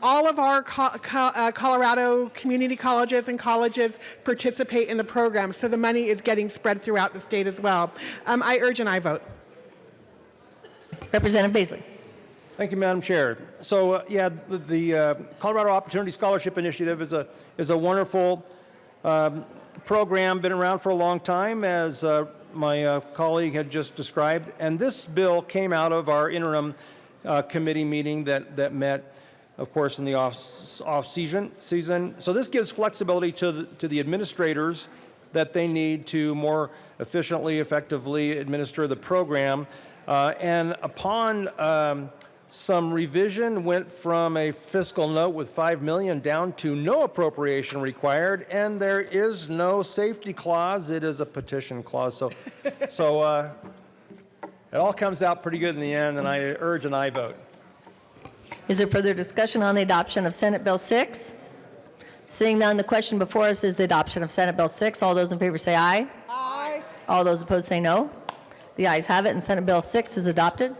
all of our Colorado community colleges and colleges participate in the program, so the money is getting spread throughout the state as well. I urge an aye vote. Representative Baisley. Thank you, Madam Chair. So, the Colorado Opportunity Scholarship Initiative is a wonderful program, been around for a long time, as my colleague had just described. And this bill came out of our interim committee meeting that met, of course, in the off season. So this gives flexibility to the administrators that they need to more efficiently, effectively administer the program. And upon some revision, went from a fiscal note with $5 million down to no appropriation required, and there is no safety clause. It is a petition clause. So it all comes out pretty good in the end, and I urge an aye vote. Is there further discussion on the adoption of Senate Bill 6? Seeing none, the question before us is the adoption of Senate Bill 6. All those in favor say aye. Aye. All those opposed say no. The ayes have it, and Senate Bill 6 is adopted.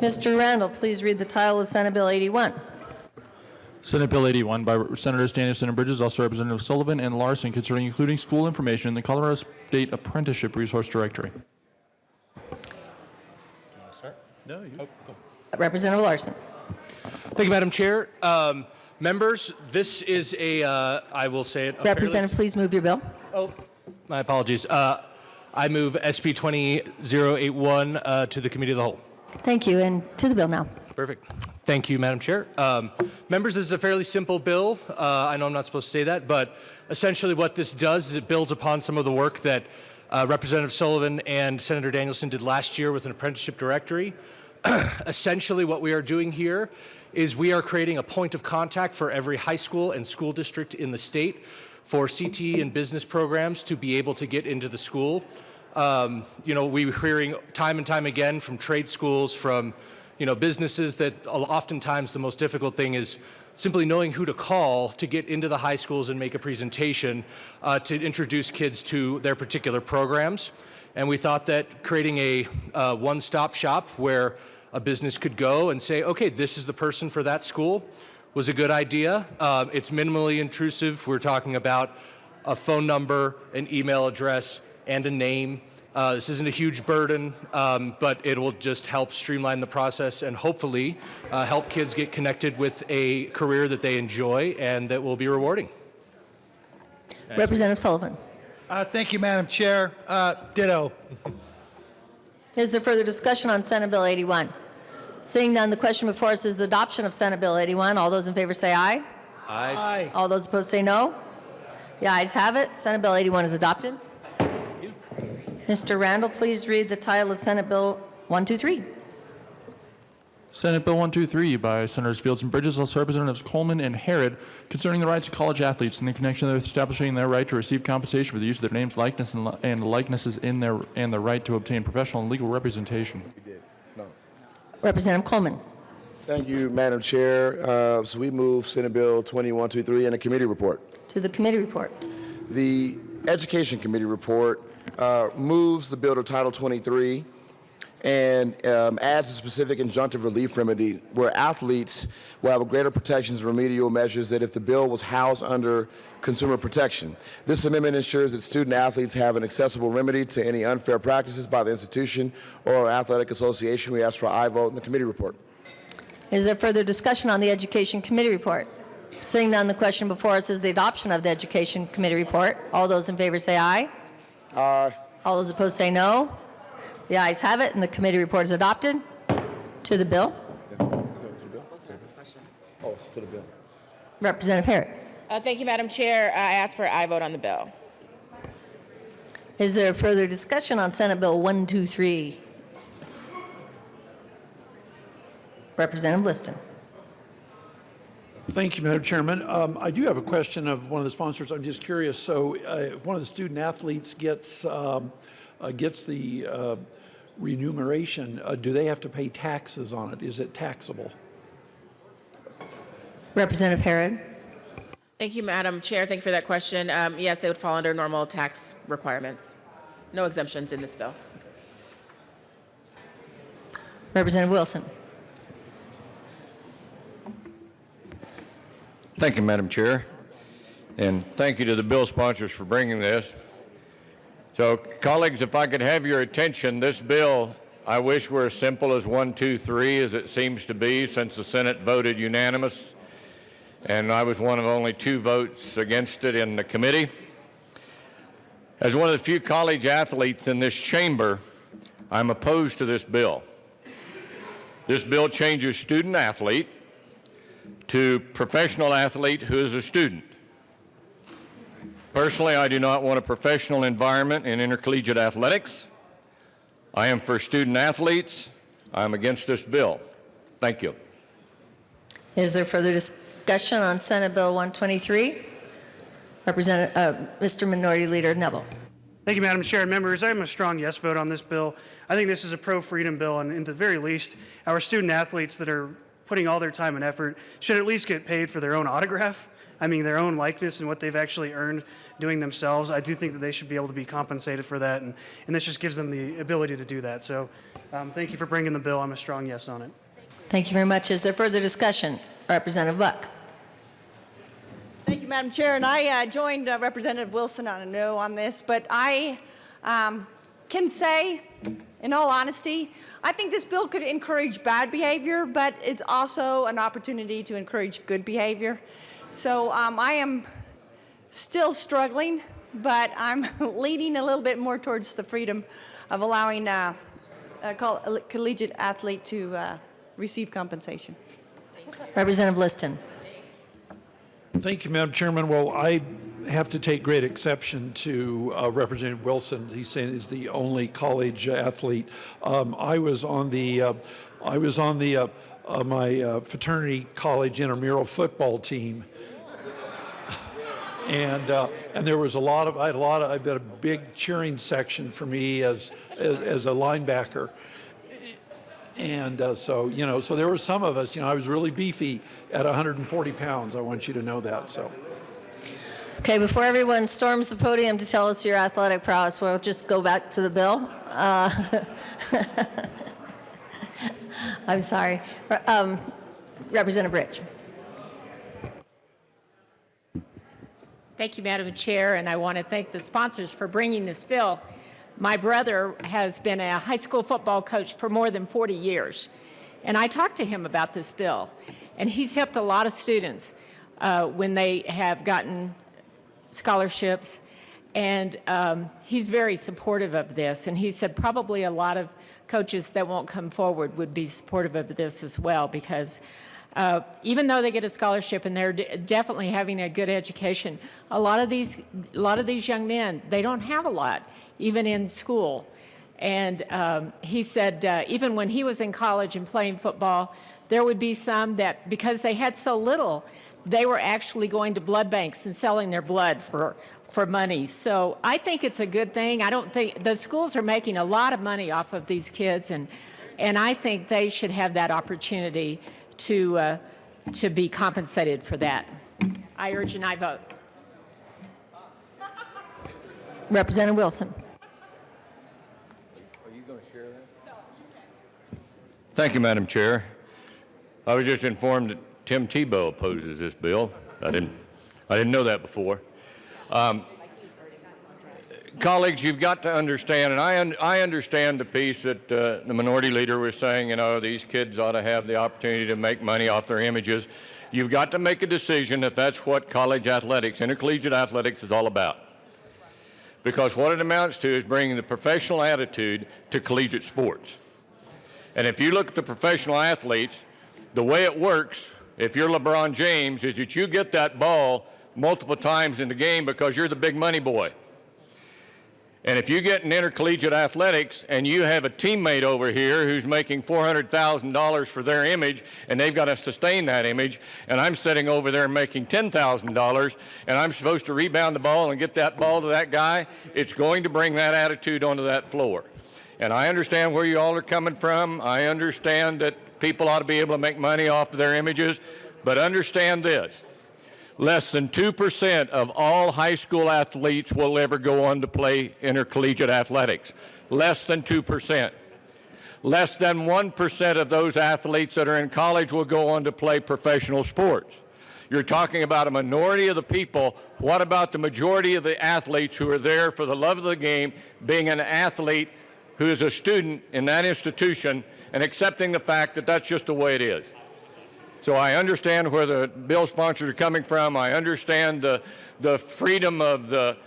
Mr. Randall, please read the title of Senate Bill 81. Senate Bill 81 by Senators Danielson and Bridges, also Representative Sullivan and Larson, concerning including school information in the Colorado State Apprenticeship Resource Directory. No, you go. Representative Larson. Thank you, Madam Chair. Members, this is I will say it. Representative, please move your bill. Oh, my apologies. I move SB 20081 to the Committee of the Whole. Thank you, and to the bill now. Perfect. Thank you, Madam Chair. Members, this is a fairly simple bill. I know I'm not supposed to say that, but essentially what this does is it builds upon some of the work that Representative Sullivan and Senator Danielson did last year with an apprenticeship directory. Essentially what we are doing here is we are creating a point of contact for every high school and school district in the state for CTE and business programs to be able to get into the school. We're hearing time and time again from trade schools, from businesses, that oftentimes the most difficult thing is simply knowing who to call to get into the high schools and make a presentation to introduce kids to their particular programs. And we thought that creating a one-stop shop where a business could go and say, okay, this is the person for that school, was a good idea. It's minimally intrusive. We're talking about a phone number, an email address, and a name. This isn't a huge burden, but it will just help streamline the process and hopefully help kids get connected with a career that they enjoy and that will be rewarding. Representative Sullivan. Thank you, Madam Chair. Ditto. Is there further discussion on Senate Bill 81? Seeing none, the question before us is the adoption of Senate Bill 81. All those in favor say aye. Aye. All those opposed say no. The ayes have it. Senate Bill 81 is adopted. Mr. Randall, please read the title of Senate Bill 123. Senate Bill 123 by Senators Fields and Bridges, also Representatives Coleman and Harrod, concerning the rights of college athletes in the connection with establishing their right to receive compensation for the use of their names, likeness, and likenesses in their and the right to obtain professional and legal representation. Representative Coleman. Thank you, Madam Chair. So we move Senate Bill 2123 and a committee report. To the committee report. The Education Committee report moves the bill to Title 23 and adds a specific injunctive relief remedy where athletes will have greater protections and remedial measures than if the bill was housed under consumer protection. This amendment ensures that student athletes have an accessible remedy to any unfair practices by the institution or athletic association. We ask for an aye vote in the committee report. Is there further discussion on the Education Committee report? Seeing none, the question before us is the adoption of the Education Committee report. All those in favor say aye. Aye. All those opposed say no. The ayes have it, and the committee report is adopted. To the bill. Oh, to the bill. Representative Herrick. Thank you, Madam Chair. I ask for an aye vote on the bill. Is there further discussion on Senate Bill 123? Representative Liston. Thank you, Madam Chairman. I do have a question of one of the sponsors. I'm just curious. So, if one of the student athletes gets the remuneration, do they have to pay taxes on it? Is it taxable? Representative Herod. Thank you, Madam Chair. Thank you for that question. Yes, it would fall under normal tax requirements. No exemptions in this bill. Representative Wilson. Thank you, Madam Chair. And thank you to the bill sponsors for bringing this. So, colleagues, if I could have your attention, this bill, I wish were as simple as 1, 2, 3 as it seems to be, since the Senate voted unanimous, and I was one of only 2 votes against it in the committee. As one of the few college athletes in this chamber, I'm opposed to this bill. This bill changes student athlete to professional athlete who is a student. Personally, I do not want a professional environment in intercollegiate athletics. I am for student athletes. I am against this bill. Thank you. Is there further discussion on Senate Bill 123? Mr. Minority Leader Neville. Thank you, Madam Chair and members. I am a strong yes vote on this bill. I think this is a pro-freedom bill, and at the very least, our student athletes that are putting all their time and effort should at least get paid for their own autograph. I mean, their own likeness and what they've actually earned doing themselves. I do think that they should be able to be compensated for that, and this just gives them the ability to do that. So thank you for bringing the bill. I'm a strong yes on it. Thank you very much. Is there further discussion? Representative Buck. Thank you, Madam Chair. And I joined Representative Wilson on a no on this, but I can say, in all honesty, I think this bill could encourage bad behavior, but it's also an opportunity to encourage good behavior. So I am still struggling, but I'm leaning a little bit more towards the freedom of allowing a collegiate athlete to receive compensation. Representative Liston. Thank you, Madam Chairman. Well, I have to take great exception to Representative Wilson. He's saying he's the only college athlete. I was on my fraternity college intramural football team, and there was I had a big cheering section for me as a linebacker. And so there were some of us, I was really beefy at 140 pounds. I want you to know that. So. Okay, before everyone storms the podium to tell us your athletic prowess, we'll just go back to the bill. I'm sorry. Representative Rich. Thank you, Madam Chair, and I want to thank the sponsors for bringing this bill. My brother has been a high school football coach for more than 40 years, and I talked to him about this bill, and he's helped a lot of students when they have gotten scholarships, and he's very supportive of this, and he said probably a lot of coaches that won't come forward would be supportive of this as well, because even though they get a scholarship and they're definitely having a good education, a lot of these young men, they don't have a lot, even in school. And he said even when he was in college and playing football, there would be some that, because they had so little, they were actually going to blood banks and selling their blood for money. So I think it's a good thing. I don't think the schools are making a lot of money off of these kids, and I think they should have that opportunity to be compensated for that. I urge an aye vote. Representative Wilson. Are you going to share that? Thank you, Madam Chair. I was just informed that Tim Tebow opposes this bill. I didn't know that before. Colleagues, you've got to understand, and I understand the piece that the minority leader was saying, you know, these kids ought to have the opportunity to make money off their images. You've got to make a decision if that's what college athletics, intercollegiate athletics is all about. Because what it amounts to is bringing the professional attitude to collegiate sports. And if you look at the professional athletes, the way it works, if you're LeBron James, is that you get that ball multiple times in the game because you're the big money boy. And if you get in intercollegiate athletics and you have a teammate over here who's making $400,000 for their image and they've got to sustain that image, and I'm sitting over there making $10,000 and I'm supposed to rebound the ball and get that ball to that guy, it's going to bring that attitude onto that floor. And I understand where you all are coming from. I understand that people ought to be able to make money off of their images, but understand this. Less than 2% of all high school athletes will ever go on to play intercollegiate athletics. Less than 2%. Less than 1% of those athletes that are in college will go on to play professional sports. You're talking about a minority of the people. What about the majority of the athletes who are there for the love of the game, being an athlete who is a student in that institution and accepting the fact that that's just the way it is? So I understand where the bill sponsors are coming from. I understand the freedom of the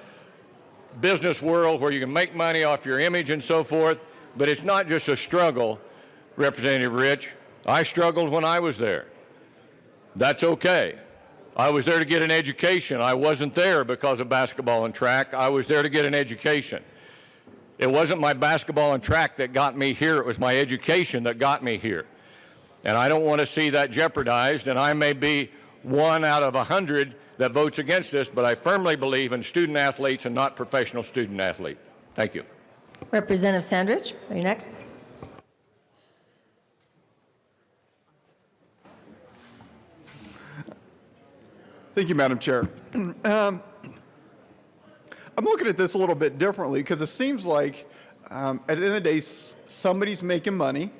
business world where you can make money off your image and so forth, but it's not just a struggle, Representative Rich. I struggled when I was there. That's okay. I was there to get an education. I wasn't there because of basketball and track. I was there to get an education. It wasn't my basketball and track that got me here. It was my education that got me here. And I don't want to see that jeopardized, and I may be 1 out of 100 that votes against this, but I firmly believe in student athletes and not professional student athletes. Thank you. Representative Sandridge, are you next? Thank you, Madam Chair. I'm looking at this a little bit differently because it seems like at the end of the day, somebody's making money,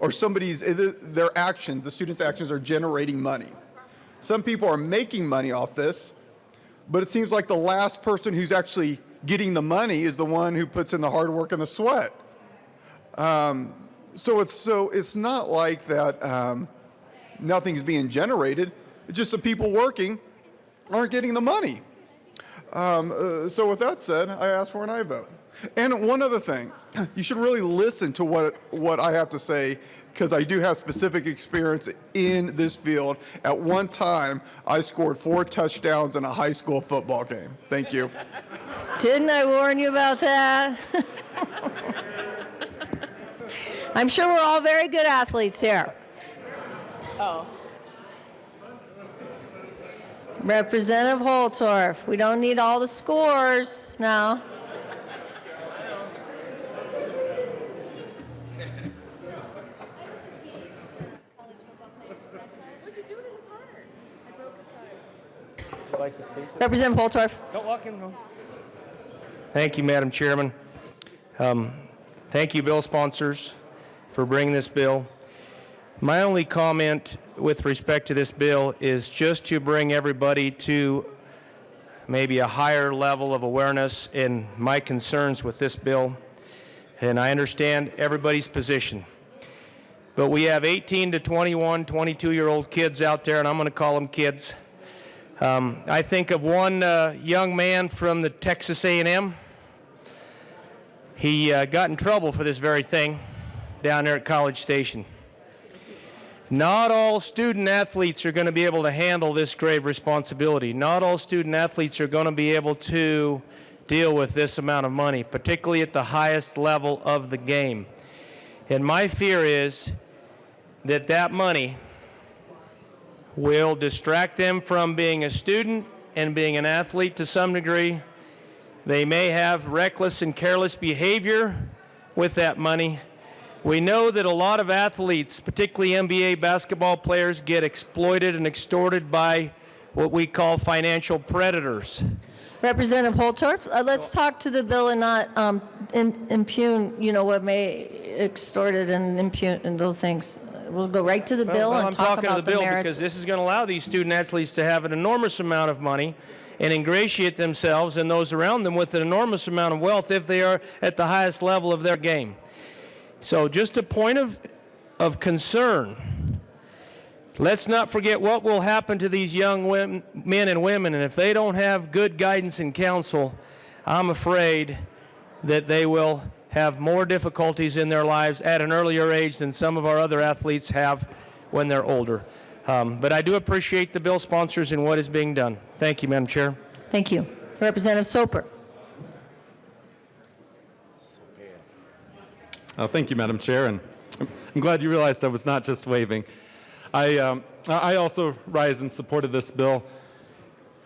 or their actions, the students' actions are generating money. Some people are making money off this, but it seems like the last person who's actually getting the money is the one who puts in the hard work and the sweat. So it's not like that nothing's being generated. It's just the people working aren't getting the money. So with that said, I ask for an aye vote. And one other thing, you should really listen to what I have to say, because I do have specific experience in this field. At one time, I scored 4 touchdowns in a high school football game. Thank you. Didn't I warn you about that? I'm sure we're all very good athletes here. Oh. Representative Holtorf, we don't need all the scores now. Representative Holtorf. Don't walk in. No. Thank you, Madam Chairman. Thank you, bill sponsors, for bringing this bill. My only comment with respect to this bill is just to bring everybody to maybe a higher level of awareness in my concerns with this bill. And I understand everybody's position. But we have 18 to 21, 22-year-old kids out there, and I'm going to call them kids. I think of one young man from the Texas A&M. He got in trouble for this very thing down there at College Station. Not all student athletes are going to be able to handle this grave responsibility. Not all student athletes are going to be able to deal with this amount of money, particularly at the highest level of the game. And my fear is that that money will distract them from being a student and being an athlete to some degree. They may have reckless and careless behavior with that money. We know that a lot of athletes, particularly NBA basketball players, get exploited and extorted by what we call financial predators. Representative Holtorf, let's talk to the bill and not impugn, what may extorted and impugn and those things. We'll go right to the bill Well, and I'm talk talking to about the bill merits. because this is going to allow these student athletes to have an enormous amount of money and ingratiate themselves and those around them with an enormous amount of wealth if they are at the highest level of their game. So just a point of concern. Let's not forget what will happen to these young men and women, and if they don't have good guidance and counsel, I'm afraid that they will have more difficulties in their lives at an earlier age than some of our other athletes have when they're older. But I do appreciate the bill sponsors and what is being done. Thank you, Madam Chair. Thank you. Representative Soper. Thank you, Madam Chair, and I'm glad you realized I was not just waving. I also rise in support of this bill.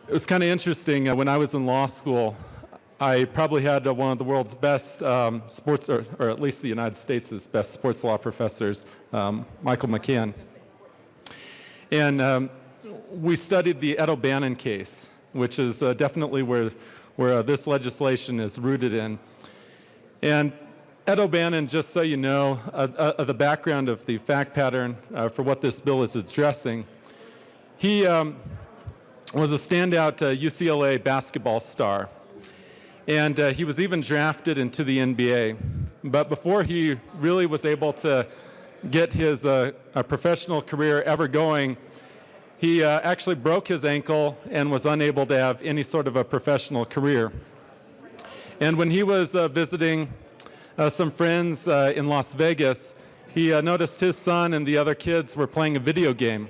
It was kind of interesting. When I was in law school, I probably had one of the world's best sports, or at least the United States' best sports law professors, Michael McCann. And we studied the Ed O'Bannon case, which is definitely where this legislation is rooted in. And Ed O'Bannon, just so you know, the background of the fact pattern for what this bill is addressing, he was a standout UCLA basketball star. And he was even drafted into the NBA. But before he really was able to get his professional career ever going, he actually broke his ankle and was unable to have any sort of a professional career. And when he was visiting some friends in Las Vegas, he noticed his son and the other kids were playing a video game.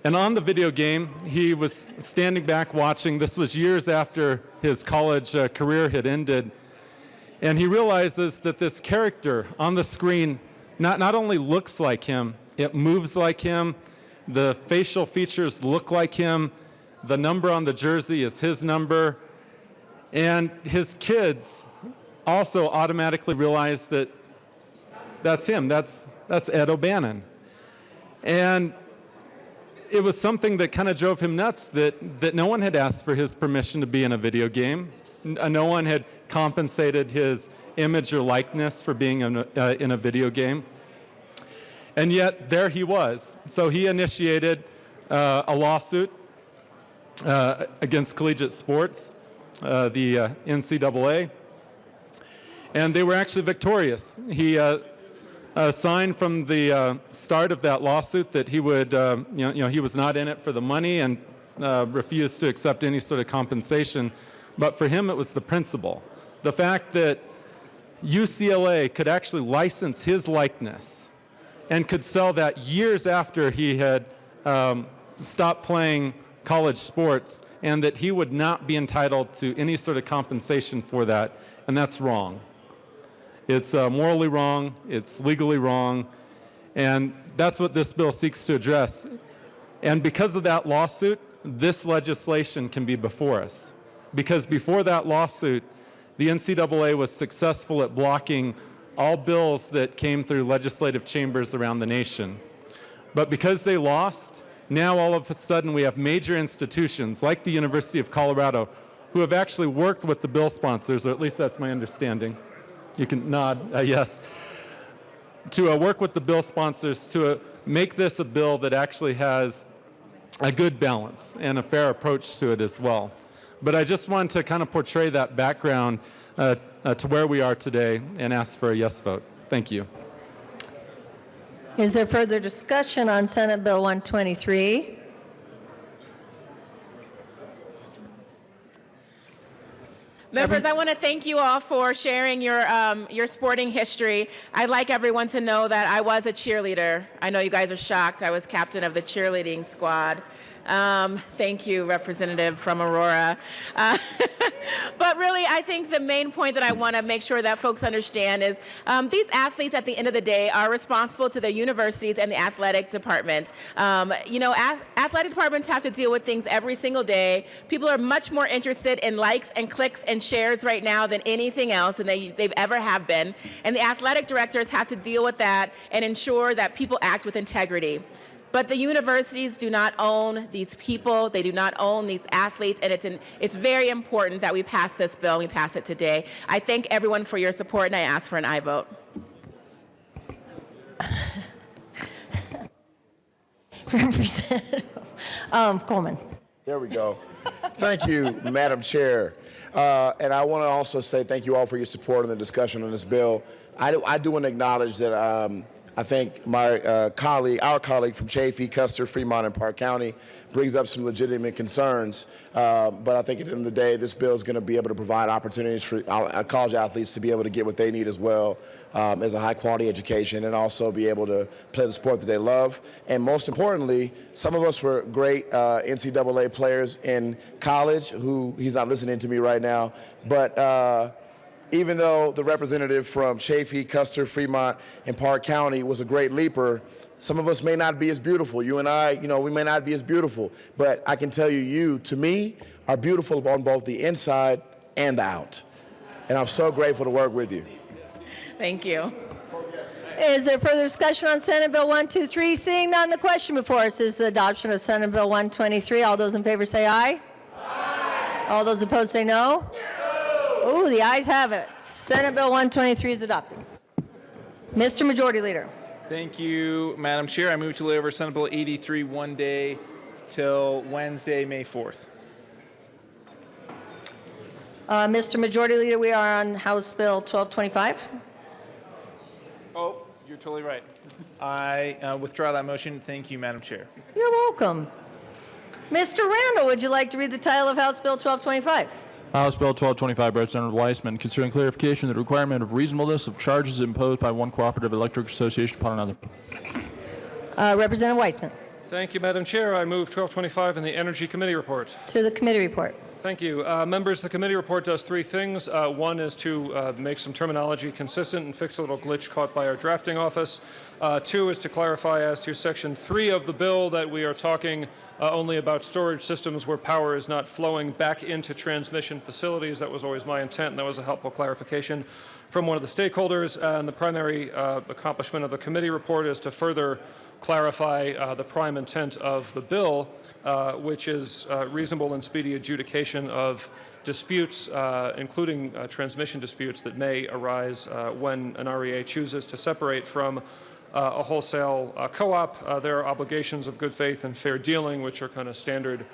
And on the video game, he was standing back watching. This was years after his college career had ended. And he realizes that this character on the screen not only looks like him, it moves like him, the facial features look like him, the number on the jersey is his number, and his kids also automatically realize that that's him, that's Ed O'Bannon. And it was something that kind of drove him nuts, that no one had asked for his permission to be in a video game. No one had compensated his image or likeness for being in a video game. And yet, there he was. So he initiated a lawsuit against collegiate sports, the NCAA, and they were actually victorious. He signed from the start of that lawsuit that he would, he was not in it for the money and refused to accept any sort of compensation. But for him, it was the principle. The fact that UCLA could actually license his likeness and could sell that years after he had stopped playing college sports, and that he would not be entitled to any sort of compensation for that, and that's wrong. It's morally wrong, it's legally wrong, and that's what this bill seeks to address. And because of that lawsuit, this legislation can be before us. Because before that lawsuit, the NCAA was successful at blocking all bills that came through legislative chambers around the nation. But because they lost, now all of a sudden we have major institutions like the University of Colorado who have actually worked with the bill sponsors, or at least that's my understanding. You can nod, yes. To work with the bill sponsors to make this a bill that actually has a good balance and a fair approach to it as well. But I just wanted to kind of portray that background to where we are today and ask for a yes vote. Thank you. Is there further discussion on Senate Bill 123? Members, I want to thank you all for sharing your sporting history. I'd like everyone to know that I was a cheerleader. I know you guys are shocked. I was captain of the cheerleading squad. Thank you, Representative from Aurora. But really, I think the main point that I want to make sure that folks understand is these athletes, at the end of the day, are responsible to the universities and the athletic department. Athletic departments have to deal with things every single day. People are much more interested in likes and clicks and shares right now than anything else, and they've ever have been. And the athletic directors have to deal with that and ensure that people act with integrity. But the universities do not own these people. They do not own these athletes. And it's very important that we pass this bill. We pass it today. I thank everyone for your support, and I ask for an aye vote. Representative Coleman. There we go. Thank you, Madam Chair. And I want to also say thank you all for your support and the discussion on this bill. I do want to acknowledge that I think my colleague, our colleague from Chaffee, Custer, Fremont, and Park County brings up some legitimate concerns. But I think at the end of the day, this bill is going to be able to provide opportunities for college athletes to be able to get what they need as well as a high-quality education, and also be able to play the sport that they love. And most importantly, some of us were great NCAA players in college who, he's not listening to me right now, but even though the representative from Chaffee, Custer, Fremont, and Park County was a great leaper, some of us may not be as beautiful. You and I, we may not be as beautiful, but I can tell you, to me, are beautiful on both the inside and the out. And I'm so grateful to work with you. Thank you. Is there further discussion on Senate Bill 123? Seeing none, the question before us is the adoption of Senate Bill 123. All those in favor say aye. Aye. All those opposed say no. No. Ooh, the ayes have it. Senate Bill 123 is adopted. Mr. Majority Leader. Thank you, Madam Chair. I move to lay over Senate Bill 83 one day till Wednesday, May 4th. Mr. Majority Leader, we are on House Bill 1225. Oh, you're totally right. I withdraw that motion. Thank you, Madam Chair. You're welcome. Mr. Randall, would you like to read the title of House Bill 1225? House Bill 1225, Representative Weissman, considering clarification of the requirement of reasonableness of charges imposed by one cooperative electric association upon another. Representative Weissman. Thank you, Madam Chair. I move 1225 in the Energy Committee report. To the committee report. Thank you. Members, the committee report does three things. One is to make some terminology consistent and fix a little glitch caught by our drafting office. Two is to clarify as to Section 3 of the bill that we are talking only about storage systems where power is not flowing back into transmission facilities. That was always my intent, and that was a helpful clarification from one of the stakeholders. And the primary accomplishment of the committee report is to further clarify the prime intent of the bill, which is reasonable and speedy adjudication of disputes, including transmission disputes that may arise when an REA chooses to separate from a wholesale co-op. There are obligations of good faith and fair dealing, which are kind of standard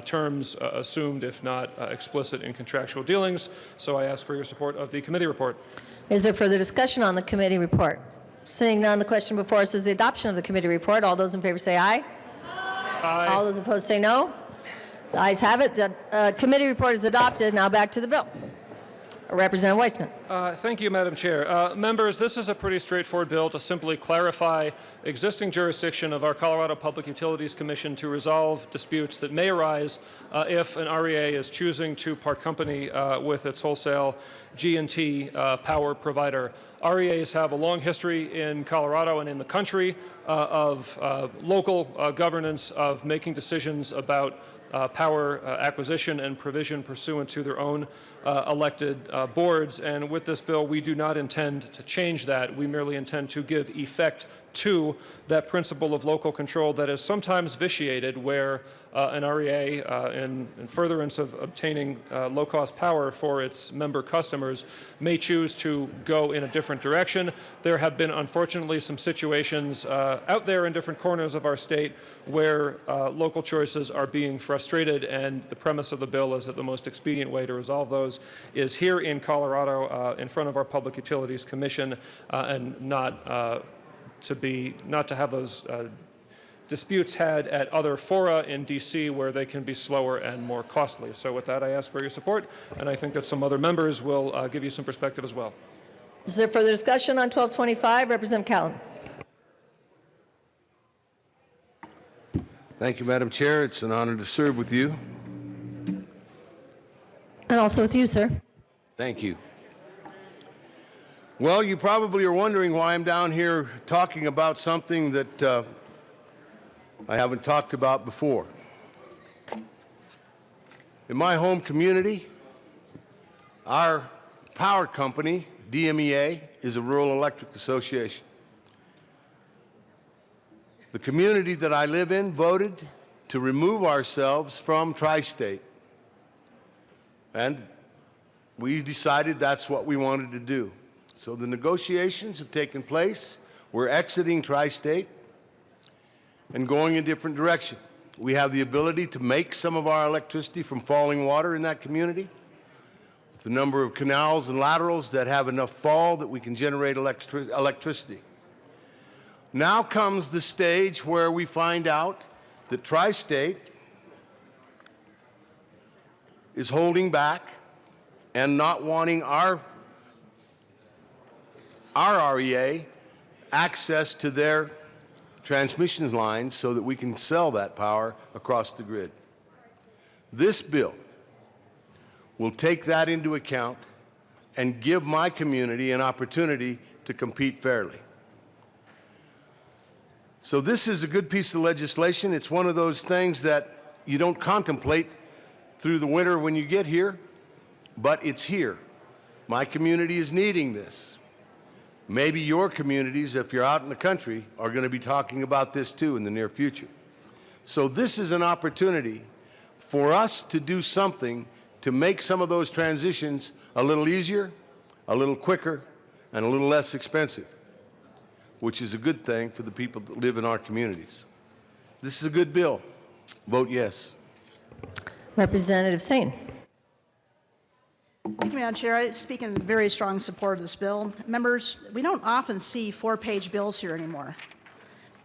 terms assumed, if not explicit, in contractual dealings. So I ask for your support of the committee report. Is there further discussion on the committee report? Seeing none, the question before us is the adoption of the committee report. All those in favor say aye. Aye. All those opposed say no. The ayes have it. The committee report is adopted. Now back to the bill. Representative Weissman. Thank you, Madam Chair. Members, this is a pretty straightforward bill to simply clarify existing jurisdiction of our Colorado Public Utilities Commission to resolve disputes that may arise if an REA is choosing to part company with its wholesale G&T power provider. REAs have a long history in Colorado and in the country of local governance, of making decisions about power acquisition and provision pursuant to their own elected boards. And with this bill, we do not intend to change that. We merely intend to give effect to that principle of local control that is sometimes vitiated where an REA, in furtherance of obtaining low-cost power for its member customers, may choose to go in a different direction. There have been, unfortunately, some situations out there in different corners of our state where local choices are being frustrated, and the premise of the bill is that the most expedient way to resolve those is here in Colorado in front of our Public Utilities Commission, and not to have those disputes had at other fora in D.C. where they can be slower and more costly. So with that, I ask for your support, and I think that some other members will give you some perspective as well. Is there further discussion on 1225? Representative Callum. Thank you, Madam Chair. It's an honor to serve with you. And also with you, sir. Thank you. Well, you probably are wondering why I'm down here talking about something that I haven't talked about before. In my home community, our power company, DMEA, is a rural electric association. The community that I live in voted to remove ourselves from Tri-State. And we decided that's what we wanted to do. So the negotiations have taken place. We're exiting Tri-State and going a different direction. We have the ability to make some of our electricity from falling water in that community. With the number of canals and laterals that have enough fall that we can generate electricity. Now comes the stage where we find out that Tri-State is holding back and not wanting our REA access to their transmission lines so that we can sell that power across the grid. This bill will take that into account and give my community an opportunity to compete fairly. So this is a good piece of legislation. It's one of those things that you don't contemplate through the winter when you get here, but it's here. My community is needing this. Maybe your communities, if you're out in the country, are going to be talking about this too in the near future. So this is an opportunity for us to do something to make some of those transitions a little easier, a little quicker, and a little less expensive, which is a good thing for the people that live in our communities. This is a good bill. Vote yes. Representative Sane. Thank you, Madam Chair. I speak in very strong support of this bill. Members, we don't often see 4-page bills here anymore.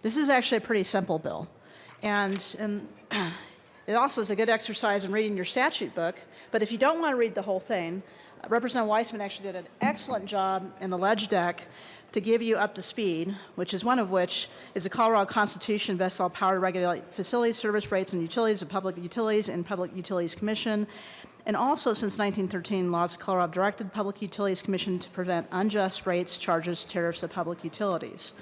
This is actually a pretty simple bill. And it also is a good exercise in reading your statute book. But if you don't want to read the whole thing, Representative Weissman actually did an excellent job in the ledge deck to give you up to speed, which is the Colorado Constitution invests all power to regulate facilities, service rates, and utilities of public utilities and Public Utilities Commission. And also, since 1913, laws of Colorado directed Public Utilities Commission to prevent unjust rates, charges, tariffs of public utilities.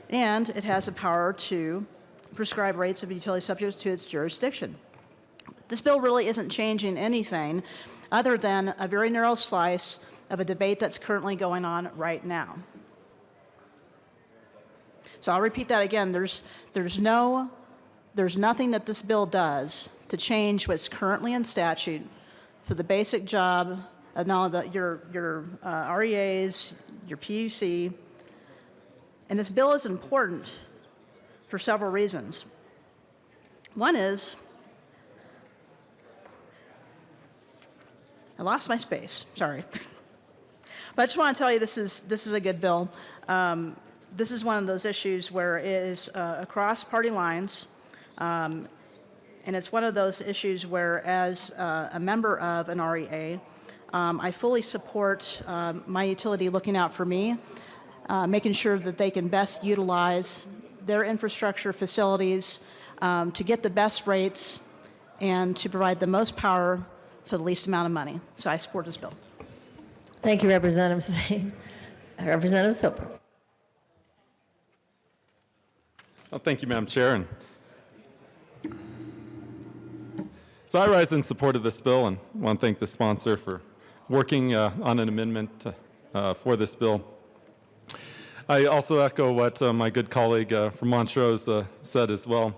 And it has the power to prescribe rates of utility subject to its jurisdiction. This bill really isn't changing anything other than a very narrow slice of a debate that's currently going on right now. So I'll repeat that again. There's nothing that this bill does to change what's currently in statute for the basic job of your REAs, your PUC. And this bill is important for several reasons. One is, I lost my space, sorry. But I just want to tell you this is a good bill. This is one of those issues where it is across party lines. And it's one of those issues where, as a member of an REA, I fully support my utility looking out for me, making sure that they can best utilize their infrastructure facilities to get the best rates and to provide the most power for the least amount of money. So I support this bill. Thank you, Representative Sane. Representative Soper. Well, thank you, Madam Chair. And so I rise in support of this bill and want to thank the sponsor for working on an amendment for this bill. I also echo what my good colleague from Montrose said as well.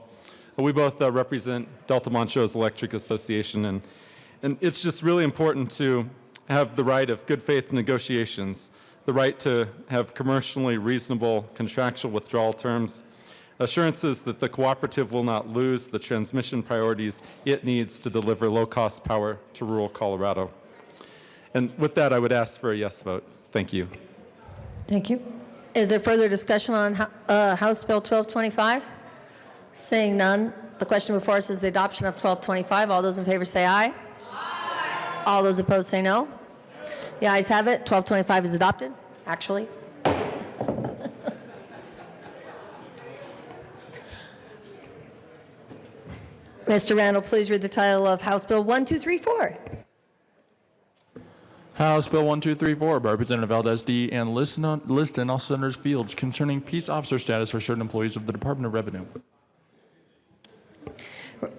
We both represent Delta Montrose Electric Association, and it's just really important to have the right of good faith negotiations, the right to have commercially reasonable contractual withdrawal terms, assurances that the cooperative will not lose the transmission priorities it needs to deliver low-cost power to rural Colorado. And with that, I would ask for a yes vote. Thank you. Thank you. Is there further discussion on House Bill 1225? Seeing none, the question before us is the adoption of 1225. All those in favor say aye. Aye. All those opposed say no. The ayes have it. 1225 is adopted, actually. Mr. Randall, please read the title of House Bill 1234. House Bill 1234 by Representative Valdez D. and Liston, also Senators Fields, concerning peace officer status for certain employees of the Department of Revenue.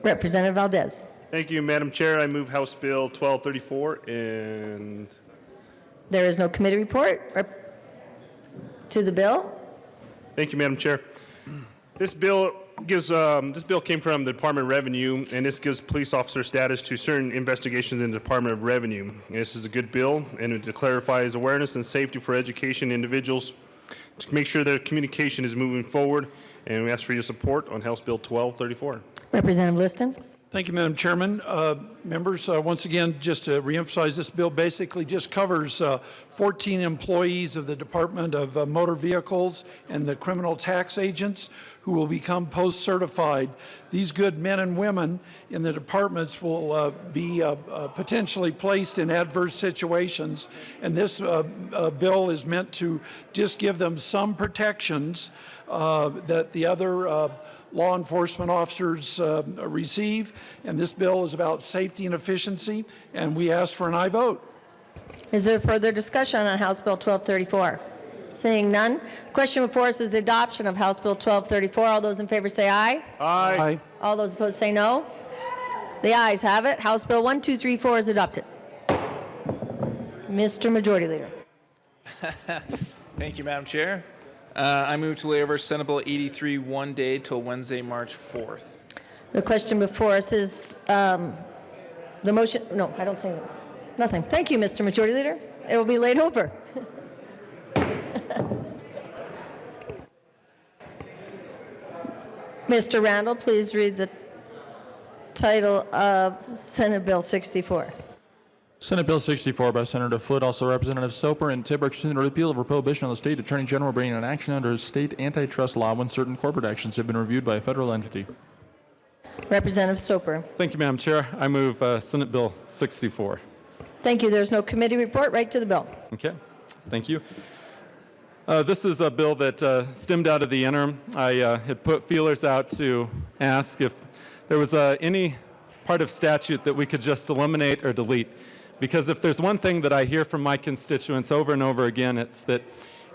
Representative Valdez. Thank you, Madam Chair. I move House Bill 1234, and there is no committee report to the bill. thank you, Madam Chair. This bill came from the Department of Revenue, and this gives police officer status to certain investigations in the Department of Revenue. And this is a good bill, and it clarifies awareness and safety for education individuals to make sure that communication is moving forward. And we ask for your support on House Bill 1234. Representative Liston. Thank you, Madam Chairman. Members, once again, just to reemphasize, this bill basically just covers 14 employees of the Department of Motor Vehicles and the criminal tax agents who will become post-certified. These good men and women in the departments will be potentially placed in adverse situations, and this bill is meant to just give them some protections that the other law enforcement officers receive, and this bill is about safety and efficiency, and we ask for an aye vote. Is there further discussion on House Bill 1234? Seeing none, question before us is the adoption of House Bill 1234. All those in favor say aye. Aye. All those opposed say no. The ayes have it. House Bill 1234 is adopted. Mr. Majority Leader. Thank you, Madam Chair. I move to lay over Senate Bill 83 one day till Wednesday, March 4th. The question before us is the motion. No, I don't say that. Nothing. Thank you, Mr. Majority Leader. It will be laid over. Mr. Randall, please read the title of Senate Bill 64. Senate Bill 64 by Senator Foote, also Representative Soper and Tibbert, considering the repeal of a prohibition on the state attorney general bringing an action under state antitrust law when certain corporate actions have been reviewed by a federal entity. Representative Soper. Thank you, Madam Chair. I move Senate Bill 64. Thank you. There's no committee report. Right to the bill. Okay, thank you. This is a bill that stemmed out of the interim. I had put feelers out to ask if there was any part of statute that we could just eliminate or delete. Because if there's one thing that I hear from my constituents over and over again, it's that,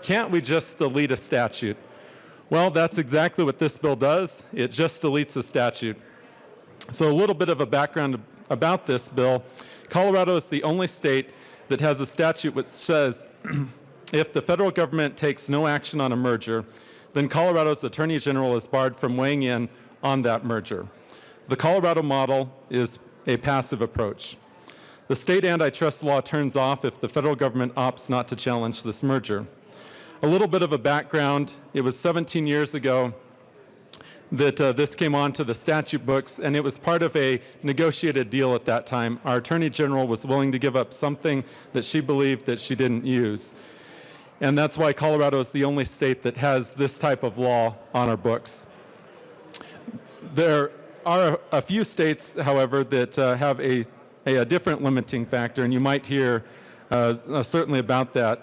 can't we just delete a statute? Well, that's exactly what this bill does. It just deletes a statute. So a little bit of a background about this bill. Colorado is the only state that has a statute which says if the federal government takes no action on a merger, then Colorado's Attorney General is barred from weighing in on that merger. The Colorado model is a passive approach. The state antitrust law turns off if the federal government opts not to challenge this merger. A little bit of a background, it was 17 years ago that this came onto the statute books, and it was part of a negotiated deal at that time. Our Attorney General was willing to give up something that she believed that she didn't use. And that's why Colorado is the only state that has this type of law on our books. There are a few states, however, that have a different limiting factor, and you might hear certainly about that.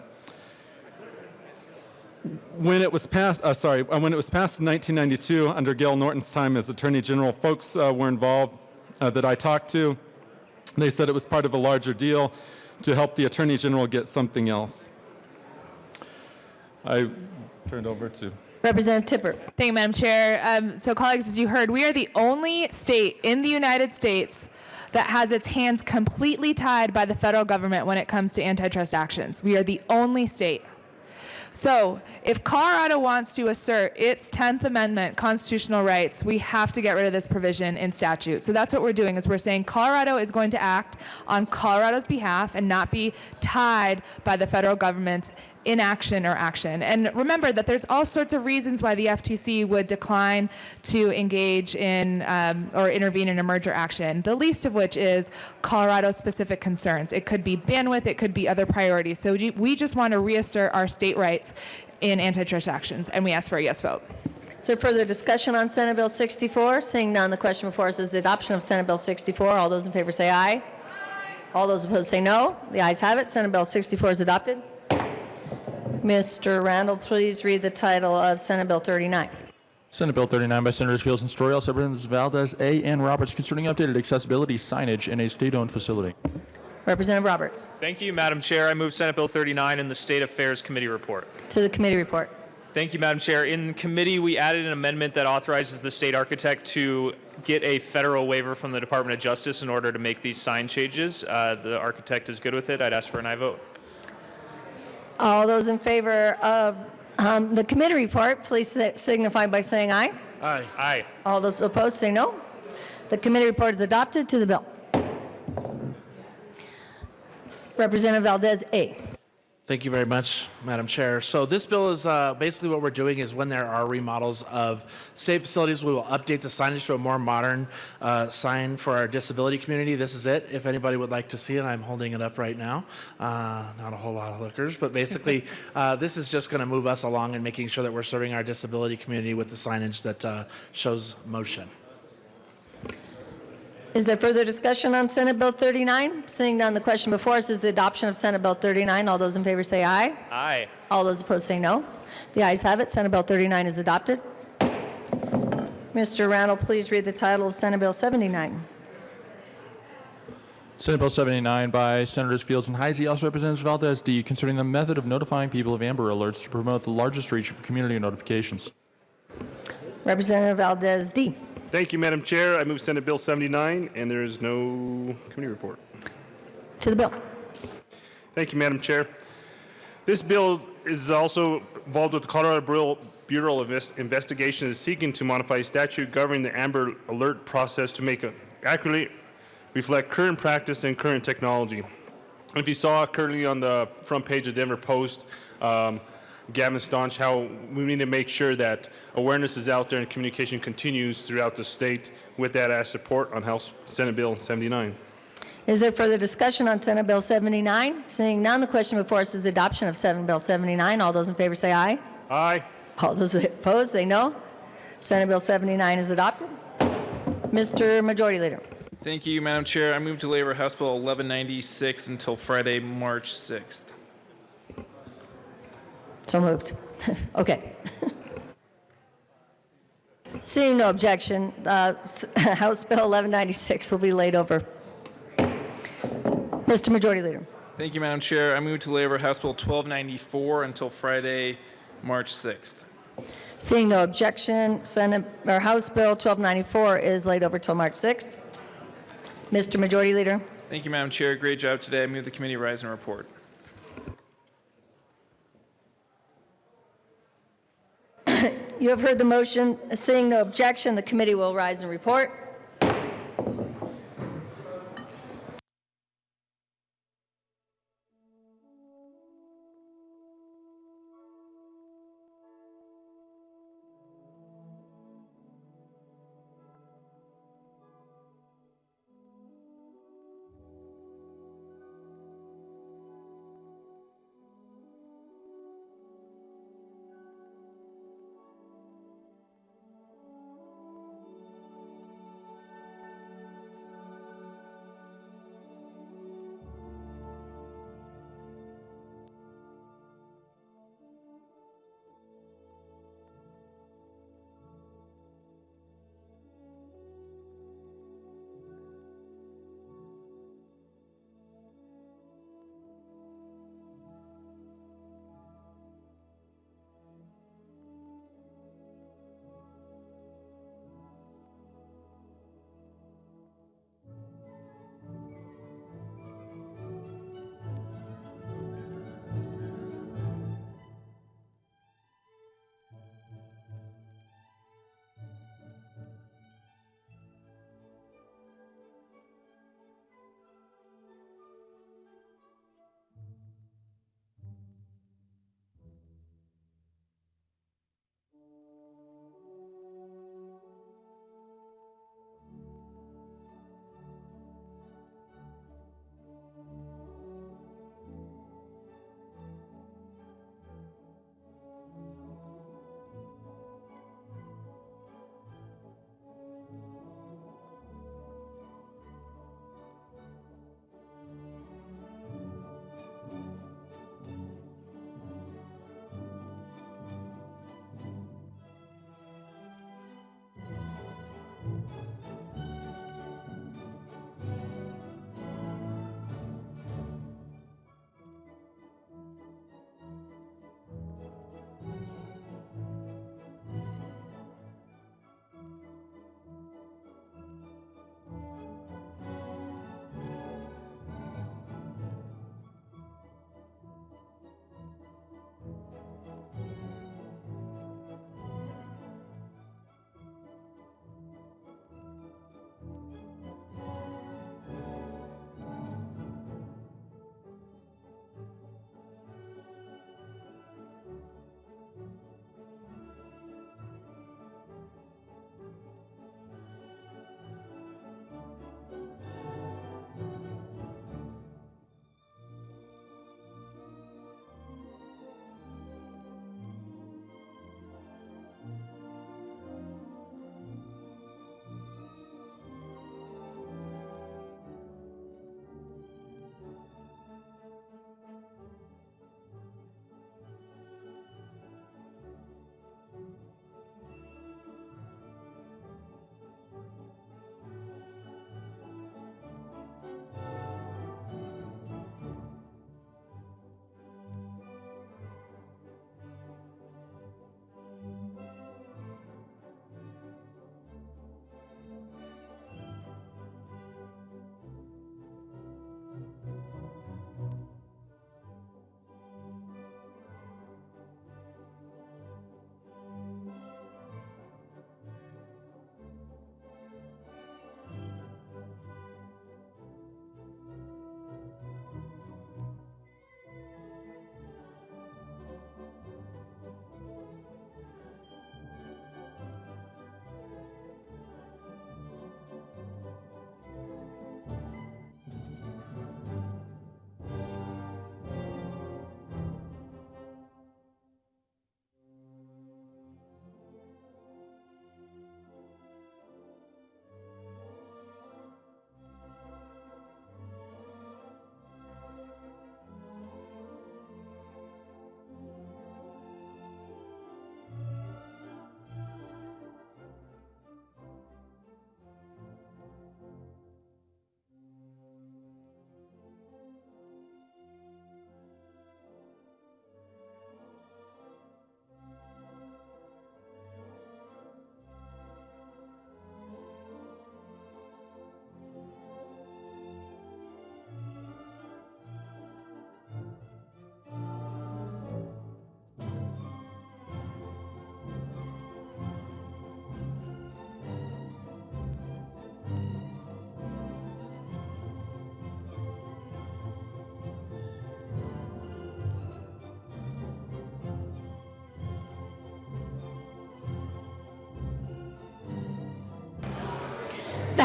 When it was passed, in 1992, under Gail Norton's time as Attorney General, folks were involved that I talked to. They said it was part of a larger deal to help the Attorney General get something else. I turned over to Representative Tippert. Thank you, Madam Chair. So, colleagues, as you heard, we are the only state in the United States that has its hands completely tied by the federal government when it comes to antitrust actions. We are the only state. So if Colorado wants to assert its 10th Amendment constitutional rights, we have to get rid of this provision in statute. So that's what we're doing, is we're saying Colorado is going to act on Colorado's behalf and not be tied by the federal government's inaction or action. And remember that there's all sorts of reasons why the FTC would decline to engage in or intervene in a merger action, the least of which is Colorado-specific concerns. It could be bandwidth, it could be other priorities. So we just want to reassert our state rights in antitrust actions, and we ask for a yes vote. So further discussion on Senate Bill 64? Seeing none, the question before us is the adoption of Senate Bill 64. All those in favor say aye. All those opposed say no. The ayes have it. Senate Bill 64 is adopted. Mr. Randall, please read the title of Senate Bill 39. Senate Bill 39 by Senators Fields and Story, also Representatives Valdez A. and Roberts, concerning updated accessibility signage in a state-owned facility. Representative Roberts. Thank you, Madam Chair. I move Senate Bill 39 in the State Affairs Committee report. To the committee report. Thank you, Madam Chair. In committee, we added an amendment that authorizes the state architect to get a federal waiver from the Department of Justice in order to make these sign changes. The architect is good with it. I'd ask for an aye vote. All those in favor of the committee report, please signify by saying aye. Aye. Aye. All those opposed say no. The committee report is adopted. To the bill. Representative Valdez, A. Thank you very much, Madam Chair. So this bill is basically what we're doing is when there are remodels of state facilities, we will update the signage to a more modern sign for our disability community. This is it. If anybody would like to see it, I'm holding it up right now. Not a whole lot of lookers, but basically this is just going to move us along and making sure that we're serving our disability community with the signage that shows motion. Is there further discussion on Senate Bill 39? Seeing none, the question before us is the adoption of Senate Bill 39. All those in favor say aye. Aye. All those opposed say no. The ayes have it. Senate Bill 39 is adopted. Mr. Randall, please read the title of Senate Bill 79. Senate Bill 79 by Senators Fields and Heisey, also Representatives Valdez D, concerning the method of notifying people of Amber Alerts to promote the largest reach of community notifications. Representative Valdez D. Thank you, Madam Chair. I move Senate Bill 79, and there is no committee report. To the bill. Thank you, Madam Chair. This bill is also involved with the Colorado Bureau of Investigation is seeking to modify statute governing the Amber Alert process to make it accurately reflect current practice and current technology. If you saw currently on the front page of Denver Post, Gavin Staunch, how we need to make sure that awareness is out there and communication continues throughout the state. With that, I support on House Senate Bill 79. Is there further discussion on Senate Bill 79? Seeing none, the question before us is the adoption of Senate Bill 79. All those in favor say aye. Aye. All those opposed say no. Senate Bill 79 is adopted. Mr. Majority Leader. Thank you, Madam Chair. I move to labor House Bill 1196 until Friday, March 6th. So moved. Okay. Seeing no objection, House Bill 1196 will be laid over. Mr. Majority Leader. Thank you, Madam Chair. I move to labor House Bill 1294 until Friday, March 6th. Seeing no objection, House Bill 1294 is laid over till March 6th. Mr. Majority Leader. Thank you, Madam Chair. Great job today. I move the committee rise and report. You have heard the motion. Seeing no objection, the committee will rise and report.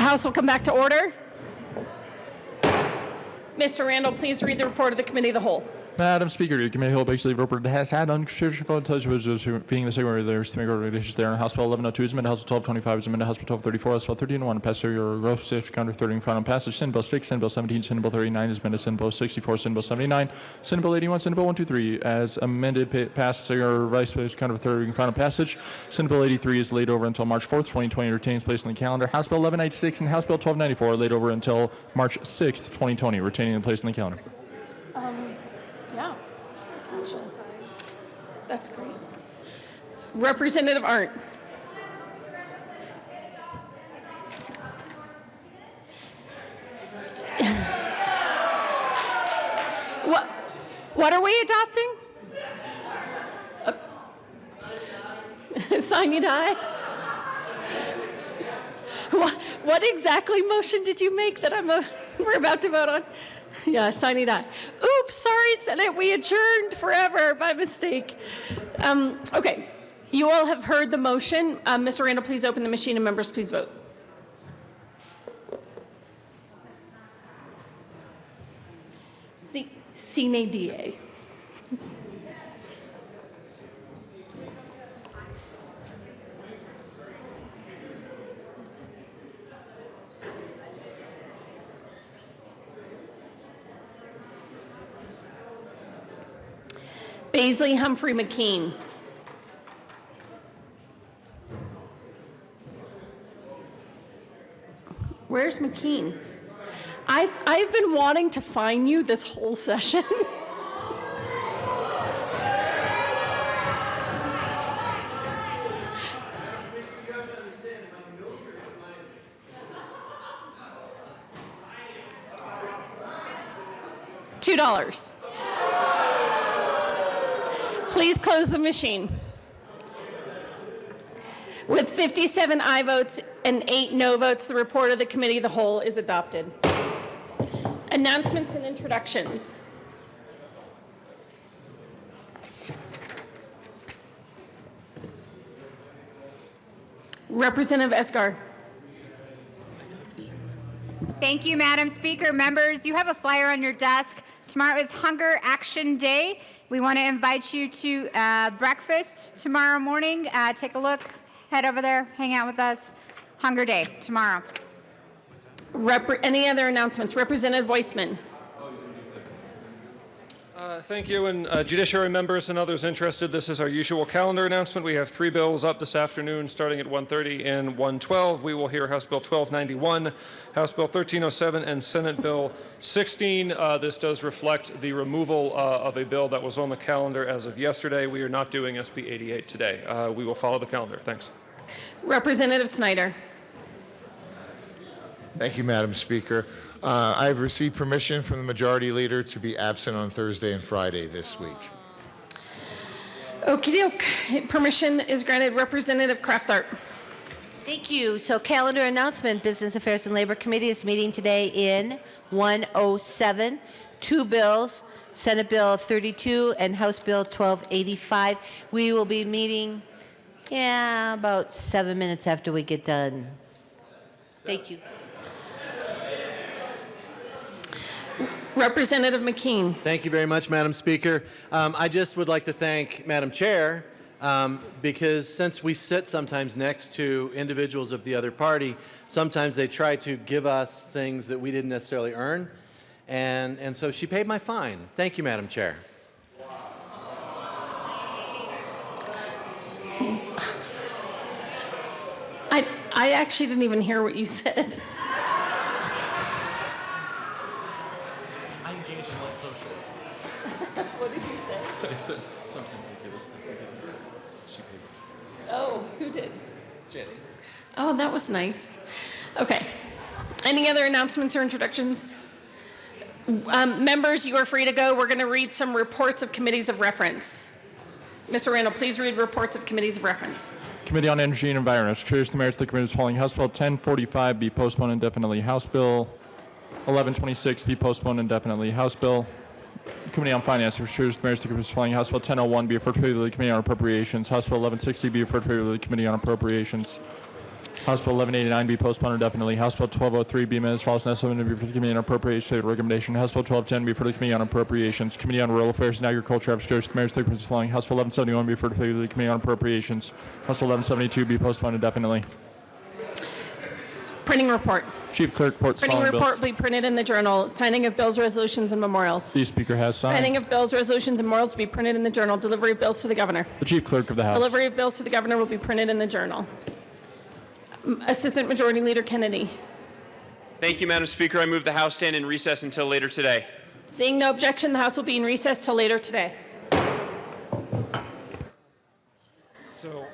House will come back to order. Mr. Randall, please read the report of the Committee of the Whole. Madam Speaker, the committee will basically report that has had unconstitutional intelligence being the secretary there is to make recommendations there on House Bill 1102 is amended House Bill 1225 is amended House Bill 1234 House Bill 1301 pass your row 6 counter 30 and final passage Senate Bill 6 Senate Bill 17 Senate Bill 39 is amended Senate Bill 64 Senate Bill 79 Senate Bill 81 Senate Bill 123 as amended pass your vice counter 30 and final passage Senate Bill 83 is laid over until March 4th 2020 retains place on the calendar House Bill 1196 and House Bill 1294 laid over until March 6th 2020 retaining the place on the calendar. Yeah. That's great. Representative Arndt. What are we adopting? Sine die? What exactly motion did you make that we're about to vote on? Yeah, sine die. Oops, sorry, Senate, we adjourned forever by mistake. Okay, you all have heard the motion. Mr. Randall, please open the machine and members, please vote. Sine die. Baisley Humphrey McKean. Where's McKean? I've been wanting to find you this whole session. $2. Please close the machine. With 57 aye votes and 8 no votes, the report of the Committee of the Whole is adopted. Announcements and introductions. Representative Esgar. Thank you, Madam Speaker. Members, you have a flyer on your desk. Tomorrow is Hunger Action Day. We want to invite you to breakfast tomorrow morning. Take a look, head over there, hang out with us. Hunger Day tomorrow. Any other announcements? Representative Weissman. Thank you, and judiciary members and others interested, this is our usual calendar announcement. We have 3 bills up this afternoon, starting at 1:30 and 1:12. We will hear House Bill 1291, House Bill 1307, and Senate Bill 16. This does reflect the removal of a bill that was on the calendar as of yesterday. We are not doing SB 88 today. We will follow the calendar. Thanks. Representative Snyder. Thank you, Madam Speaker. I have received permission from the Majority Leader to be absent on Thursday and Friday this week. Okey-doke. Permission is granted. Representative Kraftart. Thank you. So calendar announcement, Business Affairs and Labor Committee is meeting today in 107. 2 bills, Senate Bill 32 and House Bill 1285. We will be meeting, about 7 minutes after we get done. Thank you. Representative McKean. Thank you very much, Madam Speaker. I just would like to thank Madam Chair because since we sit sometimes next to individuals of the other party, sometimes they try to give us things that we didn't necessarily earn. And so she paid my fine. Thank you, Madam Chair. I actually didn't even hear what you said. I engage in life socialism. What did you say? I said sometimes they give us stuff we didn't earn. She paid my fine. Oh, who did? Jenny. Oh, that was nice. Okay. Any other announcements or introductions? Members, you are free to go. We're going to read some reports of committees of reference. Mr. Randall, please read reports of committees of reference. Committee on Energy and Environment. Curious the merits of the committee's following. House Bill 1045 be postponed indefinitely. House Bill 1126 be postponed indefinitely. House Bill Committee on Finance. Curious the merits of the committee's following. House Bill 1001 be referred to the Committee on Appropriations. House Bill 1160 be referred to the Committee on Appropriations. House Bill 1189 be postponed indefinitely. House Bill 1203 be amended as follows. Now submitted to be for the Committee on Appropriations. Favorite recommendation. House Bill 1210 be for the Committee on Appropriations. Committee on Rural Affairs and Agriculture. Absconded the mayor's third following. House Bill 1171 be for the Committee on Appropriations. House Bill 1172 be postponed indefinitely. Printing report. Chief Clerk reports Printing following report bills. will be printed in the Journal. Signing of bills, resolutions, and memorials. The Speaker has signed. Signing of bills, resolutions, and memorials will be printed in the Journal. Delivery of bills to the Governor. The Chief Clerk of the House. Delivery of bills to the Governor will be printed in the Journal. Assistant Majority Leader Kennedy. Thank you, Madam Speaker. I move the House stand in recess until later today. Seeing no objection, the House will be in recess till later today. So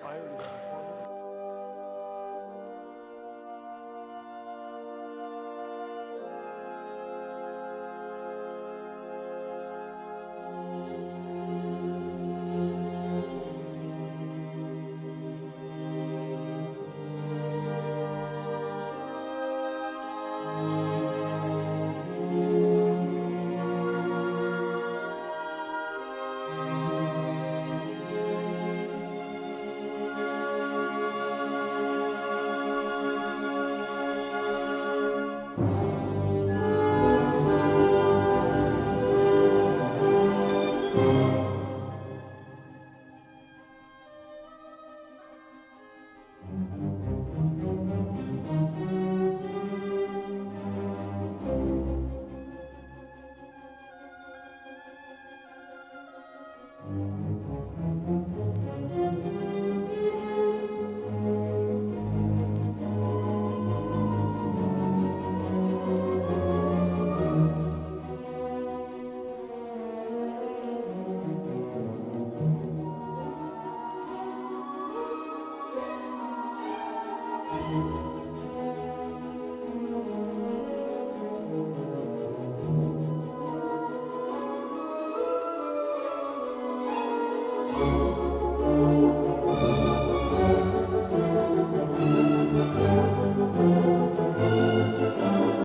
Thank you.